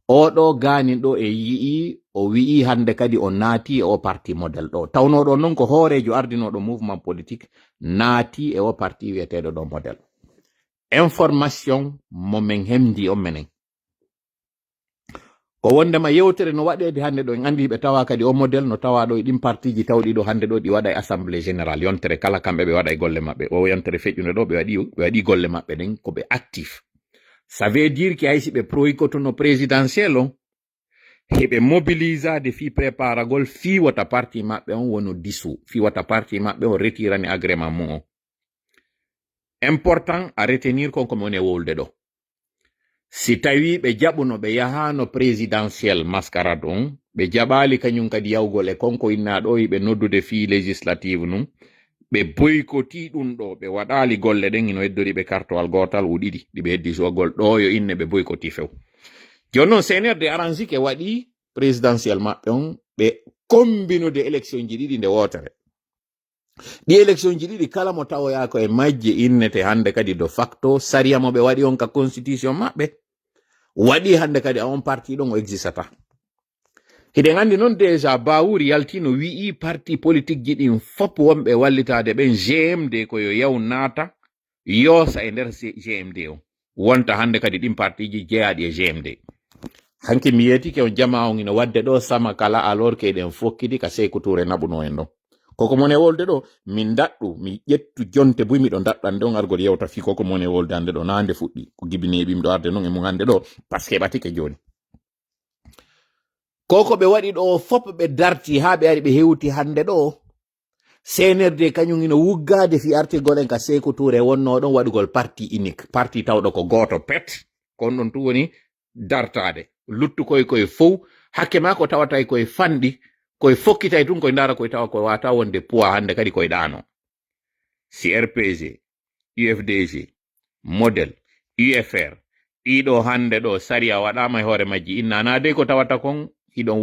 S1: oɗo ganin ɗo e yii o wi'i hande kadi o naati e o parti model ɗo tawnoɗo noon ko hoorejo ardinoɗo mouvement politique naati e o parti wiyeteɗo ɗo model information mo min hemdi on menen ko wondema yewtere no waɗede hande ɗo en andi ɓe tawa kadi o model no tawa ɗo e ɗin partiji tawɗi ɗo hande ɗo ɗi waɗa e assemblée générale yontere kala kamɓe ɓe waɗa e golle maɓɓe o yontere feƴƴude ɗo ɓe waɗi golle maɓɓe ɗen ko ɓe actif ça veut dire que haysi ɓe proykotono présidentiel on heɓe mobilisade fi préparagol fi wata parti maɓɓe on wono dissous fi wata parti maɓɓe on retirani agrément mum on important à retenir konko mi woni e wowlde ɗo si tawi ɓe jaɓuno ɓe yahano présidentiel mascarade on ɓe jaɓali kañum kadi yawgol e konko inna ɗo yiɓe noddude fi législative num ɓe boykoti ɗum ɗo ɓe waɗali golle ɗen ino heddori ɓe kartowal gotal u ɗiɗi ɗiɓe heddi sogol ɗo yo inne ɓe boykoti few joni noon CNRD arrangike waɗi présidentiel maɓɓe on ɓe kombinude élection ji ɗiɗi nde wotere ɗi élection ji ɗiɗi kala mo tawoya ko e majje innete hande kadi de facto saria mo ɓe waɗi on ka constitution maɓɓe waɗi hande kadi on parti ɗon o existata hiɗen andi noon déjà Bawuri yaltino wi'i parti politique ji ɗin fop wonɓe wallitade ɓen GMD ko yo yaw naata yoosa e nder GMD o wonta hande kadi ɗin partiji jeeyaɗi e GMD hanki mi yetike on jama on ina wadde ɗo sama kala alors que eɗen fokkidi ka Sékou Touré naɓuno en ɗon koko mone wolde ɗo min daɗɗu mi ƴettu jonte buy miɗo daɗɗande on argol yewta fi koko mone wolde hande ɗo nande fuɗɗi ko gibineɓim ɗo arde noon e mum hande ɗo par ce que ɓatike joni koko ɓe waɗi ɗo fop ɓe darti ha ɓe ari ɓe hewti hande ɗo CNRD kañum ina wuggade fi artigol en ka Sékou Touré wonno ɗon waɗugol parti unique parti tawɗo ko goto pet kon ɗon tu woni dartade luttu koye fow hakke ma ko tawata koye fanɗi koye fokkitay tun koye ndara koye tawa koye wata wonde poids hande kadi koye ɗano si RPG UFDG model UFR ɗiɗo hande ɗo saria waɗama e hoore majji innanade ko tawata kon hiɗon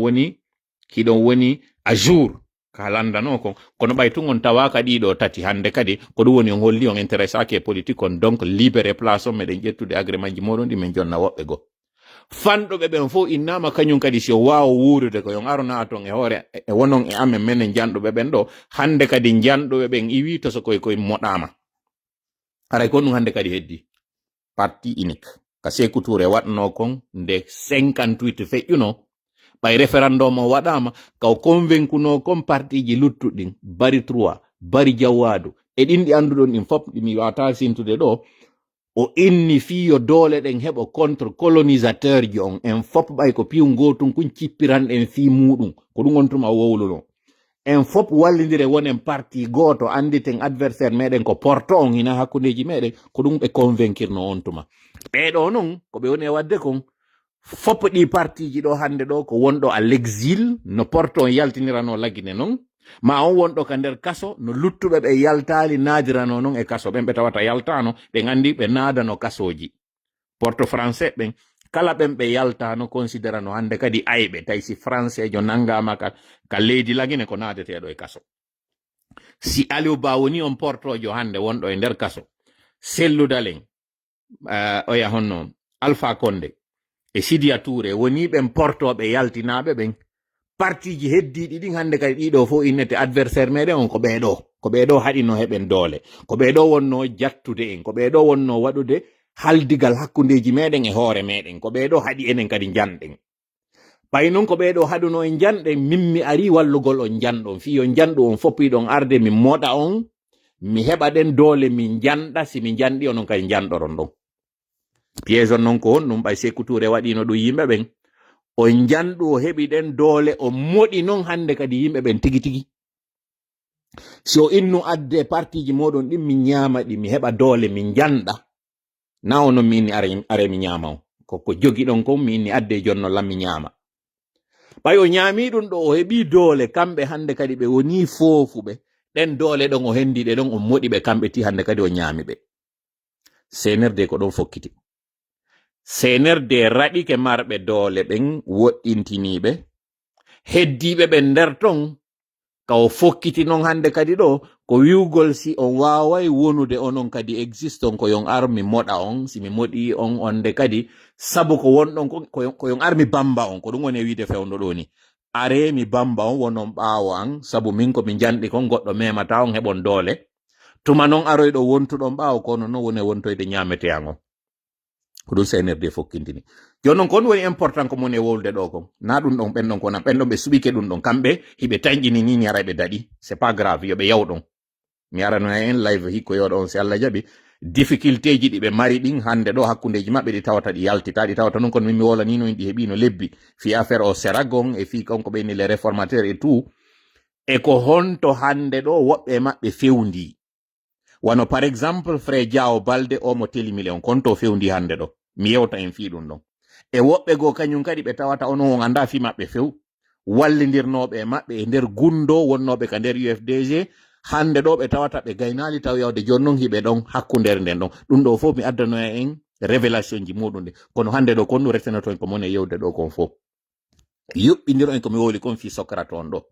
S1: woni à jour ka landano kon kono ɓay tun on tawaka ɗiɗo tati hande kadi ko ɗum woni on holli on intéressaki e politique on donc libéré place on meɗen ƴettude agrément ji moɗon ɗi min jonna woɓɓe go fanɗoɓe ɓen fof innama kañum kadi si o wawa wurude ko yon arona ton e hoore e wonon e amen menen janɗuɓe ɓen ɗo hande kadi janɗuɓe ɓen iwi to so koye moɗama aray kon ɗum hande kadi heddi parti unique ka Sékou Touré waɗno kon nde 58 feƴƴuno ɓay référendum o waɗama kaw convaincuno kon partiji luttuɗin bari 3 bari jawwadu e ɗin ɗi anduɗon ɗin fop ɗimi wata sintude ɗo o inni fiyo doole ɗen heɓo contre colonisateur ji on en fop ɓay ko piyu gotum kun cippiran ɗen fi muɗum ko ɗum on tuma wowluno en fop wallidire wonen parti goto anditen adversaire meɗen ko porto on hina hakkudeji meɗen ko ɗum ɓe convaincirno on tuma ɓeɗo noon ko ɓe woni e wadde kon fop ɗi partiji ɗo hande ɗo ko wonɗo à l'exil no porto on yaltinirano lagine noon ma on wonɗo ka nder kaso no luttuɓe ɓe yaltali naadirano noon e kaso ɓen ɓe tawata yaltano ɓe andi ɓe naadano kasoji porto français ɓen kala ɓen ɓe yaltano considérano hande kadi ayɓe tawi si français jo nangama ka leydi lagine ko naadeteɗo e kaso si Aliou Ba woni on portojo hande wonɗo e nder kaso selludalen oya honno Alpha Condé e Sidia Touré woni ɓen portoɓe yaltinaɓe ɓen partiji heddiɗi ɗin hande kadi ɗiɗo fof innete adversaire meɗen on ko ɓeɗo haɗino heɓen doole ko ɓeɗo wonno jattude en ko ɓeɗo wonno waɗude haldigal hakkudeji meɗen e hoore meɗen ko ɓeɗo haɗi enen kadi janɗen pay non ko ɓeɗo haɗuno en janɗe mimmi ari wallugol on janɗon fi on janɗu on foppiɗon arde mi moɗa on mi heɓa ɗen doole min janɗa si mi janɗi onon kay janɗoron ɗon piège on non ko on ɗum ɓay sekkuture waɗino ɗum yimɓe ɓen on janɗu o heɓi ɗen doole o moɗi non hande kadi yimɓe ɓen tigi tigi so innu adde partiji moɗon ɗin min ñama ɗi mi heɓa doole min janɗa na onon mi inni are mi ñama on koko jogi ɗon kon mi inni adde jonno lam mi ñama ɓay o ñami ɗum ɗo o heɓi doole kamɓe hande kadi ɓe woni foofuɓe ɗen doole ɗon o hendiɗe ɗon o moɗi ɓe kamɓe ti hande kadi o ñami ɓe senerde ko ɗon fokkiti senerde raɗike marɓe doole ɓen woɗɗintiniɓe heddiɓe ɓe nder ton ka o fokkiti non hande kadi ɗo ko wiwgol si on wawai wonude onon kadi existe on ko yon armi moɗa on si mi moɗi on onde kadi sabu ko wonɗon ko yon armi bamba on ko ɗum woni wiide fewndo ɗo ni are mi bamba on wonon ɓaawo an sabu min ko mi janɗi kon goɗɗo memata on heɓon doole tuma non aroyɗo wontuɗon ɓaawo kono non woni wontoyde ñamete an on ko ɗum senerde fokkintini joni noon ko ɗum woni important ko moni e wolde ɗo kon na ɗum ɗon ɓen ɗon konan ɓen ɗon ɓe suɓike ɗum ɗon kamɓe hiɓe taƴƴini ni ñara ɓe daɗi c'est pas grave yoɓe yawɗon mi arano en live hikko yoɗo on si Allah jaɓi difficulté ji ɗi ɓe mari ɗin hande ɗo hakkundeji maɓɓe ɗi tawata ɗi yaltita ɗi tawata non kono min mi wolanino ɗi heeɓi no lebbi fi affaire o seragon e fi konko ɓeyni les réformateurs et tout e ko honto hande ɗo woɓɓe maɓɓe fewndi wano par exemple frère Diao Balde o mo telimile on konto fewndi hande ɗo mi yewta en fi ɗum ɗon e woɓɓe go kañum kadi ɓe tawata onon on anda fi maɓɓe few wallidirnoɓe maɓɓe e nder gundo wonnoɓe ka nder UFDG hande ɗo ɓe tawata ɓe gaynali taw yawde joni noon hiɓe ɗon hakkundere nden ɗon ɗum ɗo fof mi addano en révélation ji muɗum ɗe kono hande ɗo kon ɗum retenoto en ko moni e yewde ɗo kon fof yuɓɓidiro en komi woli kon fi Socrate on ɗo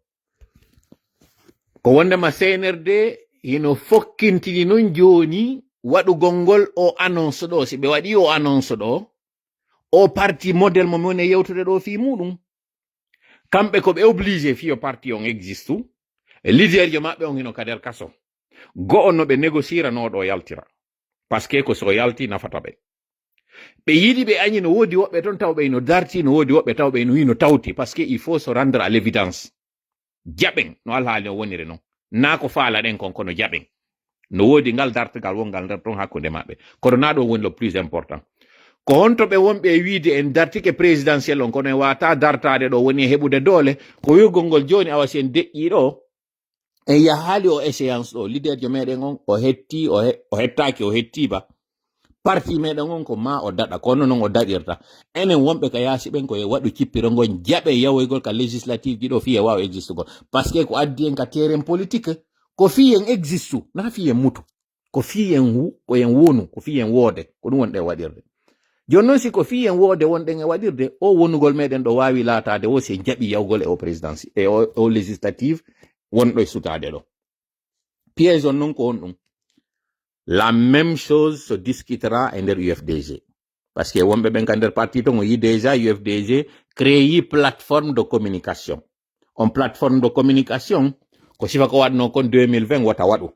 S1: ko wondema senerde hino fokkintini non joni waɗugol ngol o annonce ɗo si ɓe waɗi o annonce ɗo o parti modèle mo woni e yewtude ɗo fi muɗum kamɓe ko ɓe obligé fiyo parti on existe leader jo maɓɓe on hino kader kaso go'o no ɓe négociera ɗo yaltira parce que ko so yalti nafata ɓe ɓe yiɗi ɓe añi no woodi woɓɓe toon taw ɓe no darti no woodi woɓɓe taw ɓe no wi no tawti parce que il faut se rendre à l'évidence jaɓen no alhaali o woniri noon na ko faala ɗen kon kono jaɓen no woodi ngal dartigal wongal nder toon hakkunde maɓɓe kono na ɗo woni le plus important ko honto ɓe wonɓe wiide en dartike présidentiel on kono en wata dartade ɗo woni heɓude doole ko wirgol ngol joni awa sen deƴƴi ɗo en yahaali o échéance ɗo leader jo meɗen on o hetti o hettaki o hettiba parti meɗen on ko ma o daɗa kono noon o daɗirta enen wonɓe ka yaasi ɓen koye waɗu cippirongon jaɓe yawoygol ka législative ji ɗo fiye wawa existugol par ce que ko addi en ka terrain politique ko fiyen existe na fiyen mutu ko fiyen koyen wonu ko fiyen woode ko ɗum wonɗe waɗirde joni noon si ko fiyen woode wonɗen e waɗirde o wonugol meɗen ɗo wawi laatade o si jaɓi yawgol e o présidence e o législative wonɗo e sutade ɗo piège on noon ko on ɗum la même chose se discutera e nder UFDG parce que wonɓe ɓen ka nder parti ton o yi déjà UFDG créé plateforme de communication on plateforme de communication ko sifa ko waɗno kon 2020 wata waɗu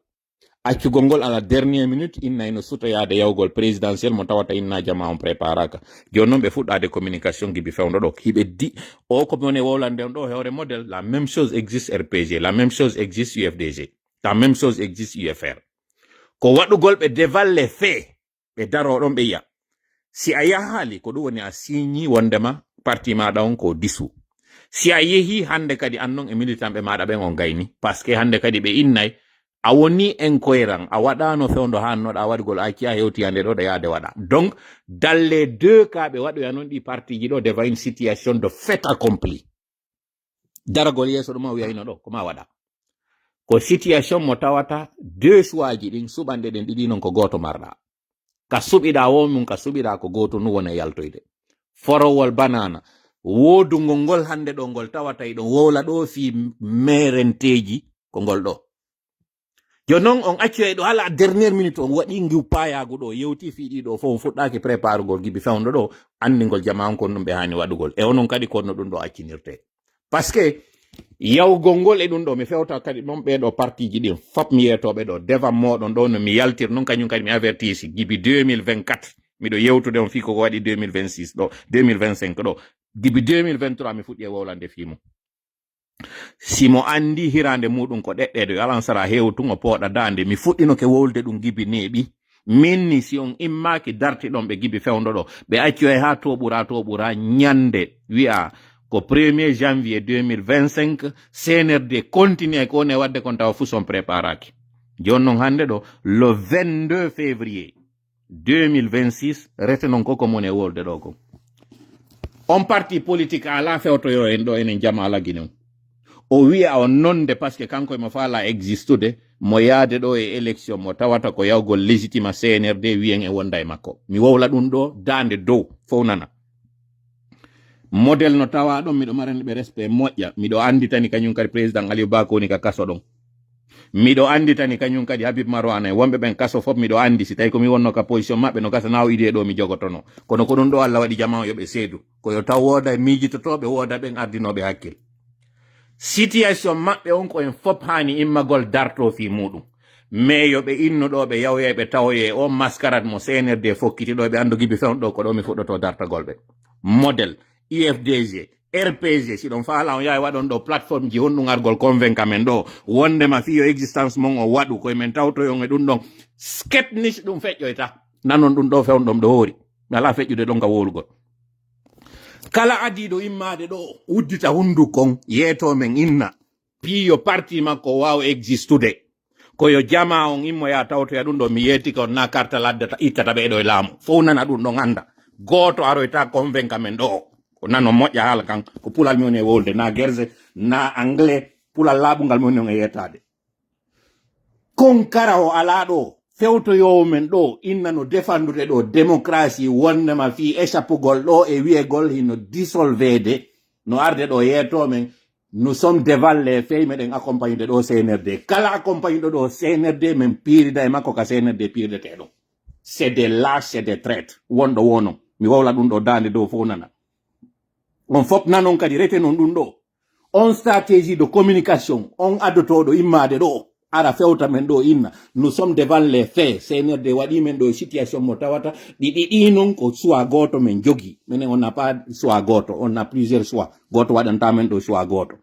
S1: accugol ngol à la dernière minute inna ino sutoyade yawgol présidentiel mo tawata inna jama on préparaka joni noon ɓe fuɗɗade communication gibi fewndo ɗo hiɓe di o ko woni wolande on ɗo hewre modèle la même chose existe RPG la même chose existe UFDG la même chose existe UFR ko waɗugol ɓe dévalle fait ɓe daro ɗon ɓe yiya si a yahaali ko ɗum woni a signi wondema parti maɗa on ko disu si a yehi hande kadi annon e militant ɓe maɗa ɓen on gayni par ce que hande kadi ɓe innay a woni incohérent a waɗano fewndo hannoɗa waɗgol a kiya hewtiyande ɗo ɗo yaade waɗa donc dans les deux cas ɓe waɗoya noon ɗi parti ji ɗo devant une situation de fait accompli daragol yeeso ɗuma wiyayno ɗo koma waɗa ko situation mo tawata deux choix ji ɗin suɓanɗe ɗen ɗiɗi noon ko goto marɗa ka suɓiɗa wo mum ka suɓiɗa ko goto nu wona yaltoyde forowol banana wodugol ngol hande ɗo ngol tawata ɗon wowla ɗo fi merenteji ko ngol ɗo joni noon on accoy ɗo hala dernière minute on waɗi ngiw payago ɗo yewti fiiɗi ɗo fof on fuɗɗaki préparugol gibi fewndo ɗo andingol jama on kon ɗum ɓe hani waɗugol e onon kadi konno ɗum ɗo accinirte par ce que yawgol ngol e ɗum ɗo mi fewta kadi ɗon ɓeɗo parti ji ɗin fop mi yetoɓe ɗo devan moɗon ɗo no mi yaltir noon kañum kadi mi avertisi gibi 2024 miɗo yewtude on fi koko waɗi 2026 ɗo 2025 ɗo gibi 2023 mi fuɗɗi e wowlande fimo simo andi hirande muɗum ko ɗeɗɗeɗo yo alansara hewtungo pooɗa dande mi fuɗɗinoke wowlde ɗum gibi neeɓi minni si on immaki dartiɗon ɓe gibi fewndo ɗo ɓe accu e ha toɓura ñande wi'a ko 1er janvier 2025 CNRD continue ko ne wadde kon tawa fuu son préparaki joni noon hande ɗo le 22 février 2026 retenon koko mon e wolde ɗo ko on parti politique ala fewtoyo en ɗo enen jama ala guinon o wi'a on nonde par ce que kanko e mo faala existude mo yaade ɗo e élection mo tawata ko yawgol légitima CNRD wiyen e wonda e makko mi wowla ɗum ɗo dande dow fof nana modèle no tawa ɗon miɗo marani ɓe respect moƴƴa miɗo andi tani kañum kadi président Aliou Ba koni ka kaso ɗon miɗo andi tani kañum kadi Habib Marwana wonɓe ɓen kaso fof miɗo andi si tawi komi wonno ka position maɓɓe no gasa naw ide ɗo mi jogotono kono ko ɗum ɗo Allah waɗi jama yoɓe seedu koyo taw wooda e miijitotoɓe wooda ɓen ardinoɓe hakkil situation maɓɓe on ko en fop hani immagol darto fi muɗum mais yoɓe innuɗoɓe yawyeɓe tawoye o mascarade mo CNRD fokkitiɗoɓe andu gibi fewɗo ko ɗo mi fuɗɗoto dartagol ɓe modèle IFDG RPG si ɗon faala on yawi waɗon ɗo plateforme ji honɗum argol convainca men ɗo wondema fiyo existence mon o waɗu koye men tawtoyon e ɗum ɗon sketnish ɗum feƴƴoyta nanon ɗum ɗo fewɗom ɗo hoori mi ala feƴƴude ɗon ka wolugol kala adiɗo immade ɗo uddita hundukon yeeto men inna piyo parti makko wawa existude koyo jama on immoya tawtoya ɗum ɗo mi yeeti ko na carte laddata ittata ɓeɗo e laamu fof nana ɗum ɗon anda goto aroyta convainca men ɗo ko nano moƴƴa haala kan ko pulal mi woni e wolde na guerse na anglais pulal laaɓungal mi woni on e yettade kon kara o ala ɗo fewtoyowo men ɗo innano defandude ɗo démocratie wondema fi échappugol ɗo e wiyegol hino dissolvede no arde ɗo yeeto men nous sommes devant les faits meɗen accompagnude ɗo CNRD kala accompagnude ɗo CNRD men piirida e makko ka CNRD piirdete ɗo c'est des lâches c'est des traîtres wonɗo wonon mi wowla ɗum ɗo dande dow fof nana on fop nanon kadi retenon ɗum ɗo on stratégie de communication on addotoɗo immade ɗo ara fewta men ɗo inna nous sommes devant les faits CNRD waɗi men ɗo situation mo tawata ɗiɗi non ko choix goto men jogi minen on n'a pas choix goto on a plusieurs choix goto waɗanta men ɗo choix goto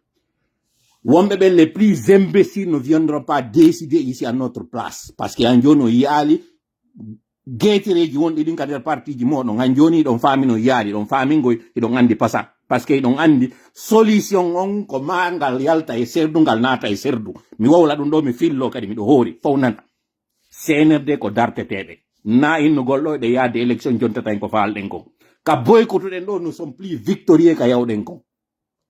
S1: wonɓe ɓen les plus imbéciles ne viendront pas décider ici à notre place parce que han joni o yiyaali gueytireji wonɗi ɗin ka nder parti ji moɗon han joni ɗon faami no yiyaali ɗon faamingoy iɗon andi pasa par ce que iɗon andi solution on ko mangal yalta e serdu ngal naata e serdu mi wowla ɗum ɗo mi fillo kadi miɗo hoori fof nana CNRD ko darteteɓe na innugol ɗo ɗe yaade élection jontata en ko faalɗen kon ka boykotuɗen ɗo nous sommes plus victorieux ka yawɗen kon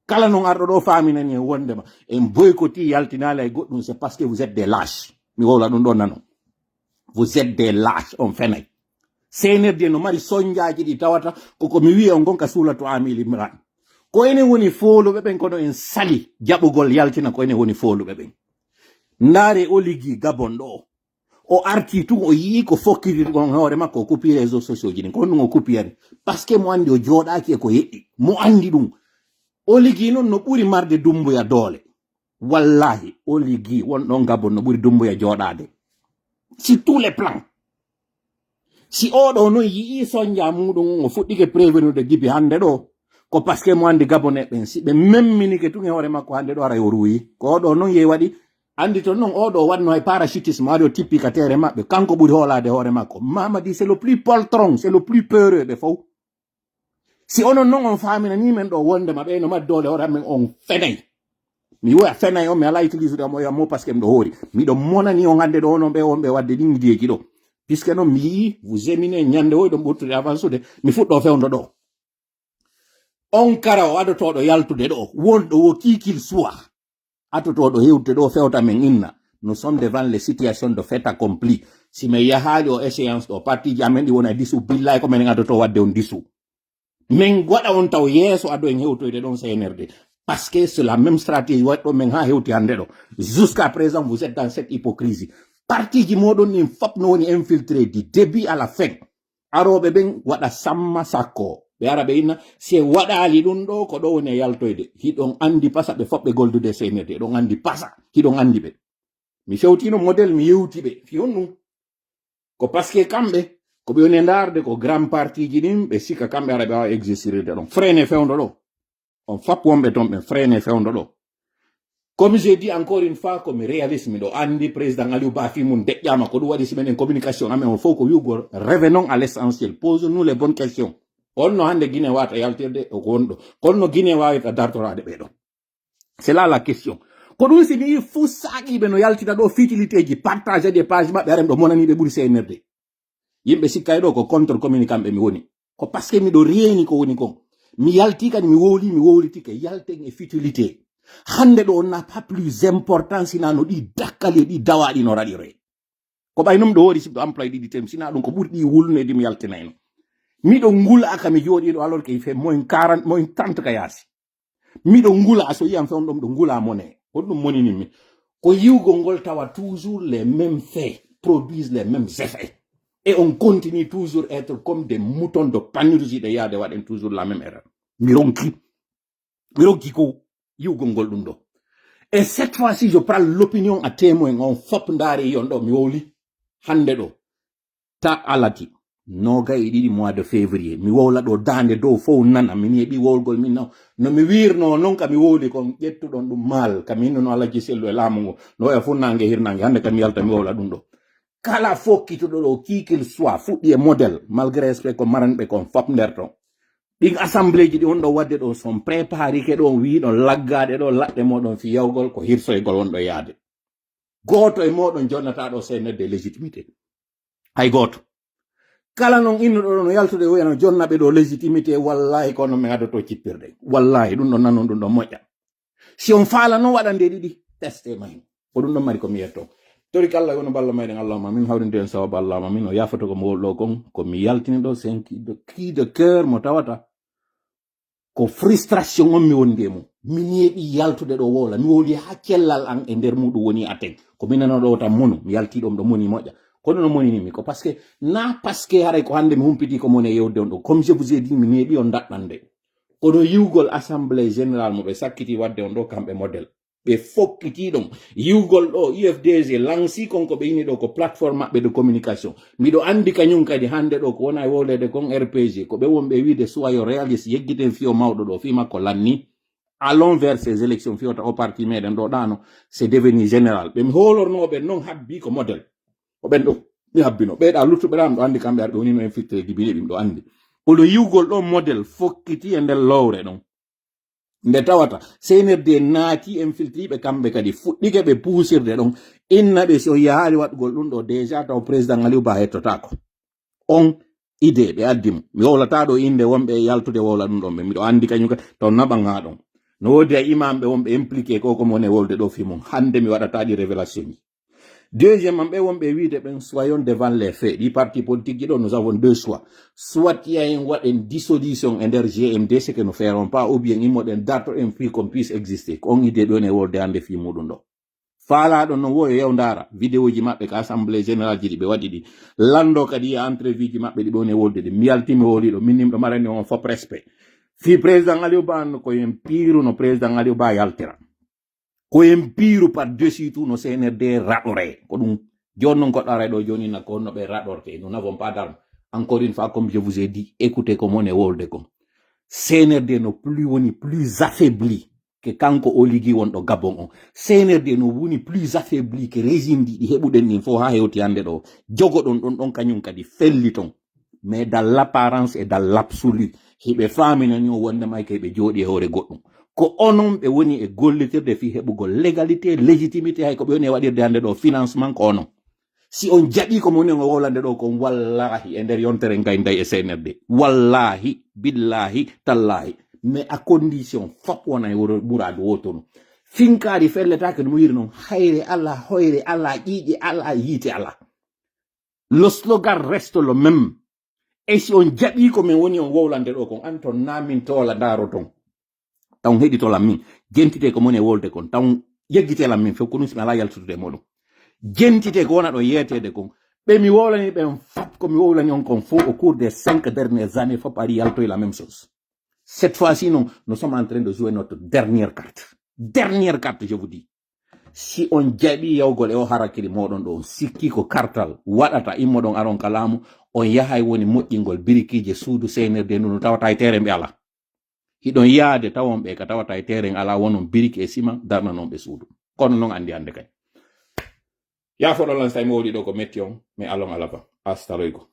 S1: kala non arɗo ɗo faaminani e wondema en boykoti yaltinala e goɗɗum c'est parce que vous êtes des lâches mi wowla ɗum ɗo nanon vous êtes des lâches on fenay CNRD no mari soñjaji ɗi tawata koko mi wiya on gonka suulato Amil Imran ko enen woni fooluɓe ɓen kono en sali jaɓugol yaltina ko enen woni fooluɓe ɓen ndaare o liggi Gabon ɗo o arti tun o yii ko fokkiri on hoore makko o coupi réseaux sociaux ji ɗin ko ɗum o coupiyani par ce que mo andi o jooɗaki e ko heƴƴi mo andi ɗum o liggi noon no ɓuri marde Dumbuya doole wallahi o liggi wonɗon Gabon no ɓuri Dumbuya jooɗade sur tous les plans si oɗo noon yii soñja muɗum o fuɗɗike prévenude gibi hande ɗo ko par ce que mo andi Gabonais ɓen si ɓe memminike tun e hoore makko hande ɗo ara yo ruyi ko oɗo noon yehi waɗi andi to noon oɗo waɗno e parachutisme waɗi o tippi ka tere maɓɓe kanko ɓuri hoolade hoore makko Mamadi c'est le plus poltron c'est le plus peureux ɓe fof si onon noon on faminani men ɗo wondema ɓe no mari doole hoore men on fenay mi wiya fenay on mi ala utilisé ɗo moya mo par ce que miɗo hoori miɗo monani on hande ɗo onon ɓe on ɓe wadde ɗin idéji ɗo puisque noon mi yii vous éminez ñande oy ɗon ɓurtude avancude mi fuɗɗo fewndo ɗo on kara o adotoɗo yaltude ɗo wonɗo wo kikil soit atotoɗo hewtude ɗo fewta men inna nous sommes devant les situations de fait accompli si mi yahaali o échéance ɗo partiji amen ɗi wona disu billahi ko menen adoto wadde on disu min waɗa on taw yeeso ado en hewtoyde ɗon CNRD parce que c'est la même stratégie waɗi ɗo men ha hewti hande ɗo jusqu'à présent vous êtes dans cette hypocrisie partiji moɗon ɗin fop no woni infiltré du début à la fin aroɓe ɓen waɗa samma sakko ɓe ara ɓe inna si waɗali ɗum ɗo ko ɗo woni e yaltoyde hiɗon andi pasa ɓe fop ɓe goldude CNRD ɗon andi pasa hiɗon andi ɓe mi fewtino modèle mi yewti ɓe fiyon ɗum ko parce que kamɓe ko ɓe woni ndarde ko grand parti ji ɗin ɓe sika kamɓe ara ɓe wawa existirde ɗon frene fewndo ɗo on fap wonɓe ton ɓe frene fewndo ɗo. Comme j'ai dit encore une fois, comme réaliste, mais Andi, président Aliou Bafi, mon déclama, qu'on doit décider une communication, mais on faut que nous revenons à l'essentiel. Posons-nous les bonnes questions. On n'a pas de Guinée Wat et Alterde, on n'a Guinée Wat et Dartora de Bedo. C'est là la question. Quand nous sommes dit, faut ça qui ben yalti da do futilité di partager des pages ma berem do monani be buri CNRD. Yimbe sikaydo ko contre communicant be mi woni. Ko parce que mi do rieni ko woni ko. Mi yalti kan mi woli tike yalte e futilité. Hande do n'a pas plus important sina no di dakale di dawadi no radire. Ko bay num do wori sibdo employé di tem sina dum ko burdi wulne di mi yaltinayno. Mi do ngula aka mi jodi do alors qu'il fait moins 40 moins 30 kayasi. Mi do ngula so yam fe on dum do ngula monnaie. Ko dum moni ni mi. Ko yiwgo ngol tawa toujours les mêmes faits produisent les mêmes effets. Et on continue toujours à être comme des moutons de panurgie de yade waden toujours la même erreur. Mi ronki ko et cette fois-ci, je prends l'opinion à témoin. On fop ndari yondo miwoli hande do ta alati noga idi mois de février mi wola do dande do fo nana mi nebi wolgol min no mi wirno non ka mi woli kon jettu don dum mal kam no ala giselo lamungo no e fu nange hirnange hande kam yalta mi wola dum do kala fo kitudo do qui qu'il soit fuddi e modèle malgré respect ko maranbe kon fop nderton ɗin assemblée ji ɗi on ɗo wadde ɗo son préparé ke ɗon wi ɗon laggade ɗo laɗɗe moɗon fi yawgol ko hirsoygol won ɗo yaade goto e moɗon jonnata ɗo CNRD légitimité hay goto kala non innuɗo ɗon yaltude wiyano jonnaɓe ɗo légitimité wallahi kono mi ado to cippirde wallahi ɗum ɗon nanon ɗum ɗon moƴƴa si on faala noon waɗande ɗiɗi testé mahin ko ɗum ɗon mari komi yetto tori kala wono balla mayɗen allahma min hawrinde en sawabu allahma min o yafoto ko mo wolɗo kon komi yaltini ɗo c'est un cri de cœur mo tawata ko frustration on mi wondi mo min yeeɓi yaltude ɗo wola mi woli ha cellal an e nder muɗum woni aten ko minano ɗo tan monu mi yalti ɗom ɗo moni moƴƴa kono no moni nimi ko parce que na parce que haray ko hande mi humpiti ko moni e yewde on ɗo comme je vous ai dit mi neeɓi on daɗɗande kono yiwgol assemblée générale mo ɓe sakkiti wadde on ɗo kamɓe modèle ɓe fokkiti ɗum yiwgol ɗo UFDG lansi konko ɓe yini ɗo ko plateforme maɓɓe de communication miɗo andi kañum kadi hande ɗo ko wona e wolede kon RPG ko ɓe wonɓe wiide soyo réaliste yeggiten fiyo mawɗo ɗo fi makko lanni allons vers ces élections fiyota o parti meɗen ɗo ɗano c'est devenu général ɓe mi holornoɓe noon habbi ko modèle ko ɓen ɗo mi habbino ɓeɗa luttuɓe ɗam ɗo andi kamɓe arɓe wonino infiltré gibine ɗim ɗo andi kono yiwgol ɗo modèle fokkiti e nder lowre ɗon nde tawata CNRD naati infiltriɓe kamɓe kadi fuɗɗike ɓe puusirde ɗon innaɓe so yaari waɗgol ɗum ɗo déjà taw président Aliou Ba hettotako on idée ɓe addimo mi wowlata ɗo inde wonɓe yaltude wowla ɗum ɗon ɓe miɗo andi kañum kadi taw naɓan ha ɗon no wodi a imamɓe wonɓe impliqué ko ko mone wolde ɗo fimum hande mi waɗataɗi révélation ji deuxièmement ɓe wonɓe wiide ɓen soyons devant les faits ɗi parti politique ji ɗo nous avons deux choix soit yahen waɗen dissolution e nder GMD ce que nous ferons pas ou bien immoɗen darto en puis qu'on puisse exister ko on idée ɗon e wolde hande fi muɗum ɗo faalaɗo noon woyo yew ndara vidéo ji maɓɓe ko assemblée générale ji ɗi ɓe waɗi ɗi lando kadi ya entrevue ji maɓɓe ɗi ɗon e wolde ɗi mi yaltimi woliɗo min nimɗo marani on fop respect fi président Aliou Ba ko yen piiru no président Aliou Ba yaltira ko en piiru par dessus tout no CNRD raɗore ko ɗum joni noon goɗɗo ara ɗo joni na ko no ɓe raɗorte nous n'avons pas d'armes encore une fois comme je vous ai dit écoutez ko mon e wolde ko CNRD no plus woni plus affaibli que kanko o ligui wonɗo Gabon on CNRD no woni plus affaibli que régime ɗi heɓuɗen ɗin fo ha hewti hande ɗo jogoɗon ɗon ɗon kañum kadi felli ton mais dans l'apparence et dans l'absolu hiɓe faminani o wondema ke ɓe jooɗi e hoore goɗɗum ko onon ɓe woni e gollitirde fi heɓugol légalité légitimité hay ko ɓe woni e waɗirde hande ɗo financement ko onon si on jaɓi ko moni o wolande ɗo kon wallahi e nder yontere gayday e CNRD wallahi billahi tallahi mais à condition fop wona e ɓurade wotono finkari felletake no wiri noon hayre ala hoyre ala ƴiƴe ala yiite ala le slogan reste le même et si on jaɓi ko min woni on wowlande ɗo kon an ton namin tola daro ton taw heɗitolam min jentite ko moni e wolde kon taw yeggitelam min fof ko ɗum simi ala yaltutude moɗon jentite ko wona ɗo yetede kon ɓe mi wowlani ɓen fop ko mi wowlani on kon fo au cours des 5 dernières années fop ari yaltoye la même chose cette fois-ci non nous sommes en train de jouer notre dernière carte je vous dis si on jaɓi yawgol e o harakiri moɗon ɗo on sikki ko kartal waɗata immoɗon aron kalamu on yahay woni moƴƴingol birikije suudu senirde ndu no tawata e tere ɓe ala hiɗon yaade tawon ɓe ka tawata e tere ala wonon biriki e sima darnanon ɓe suudu kono noon andi hande kay ya foɗon lan so tawi mi woɗi ɗo ko metti on mi alon alaba astaloygo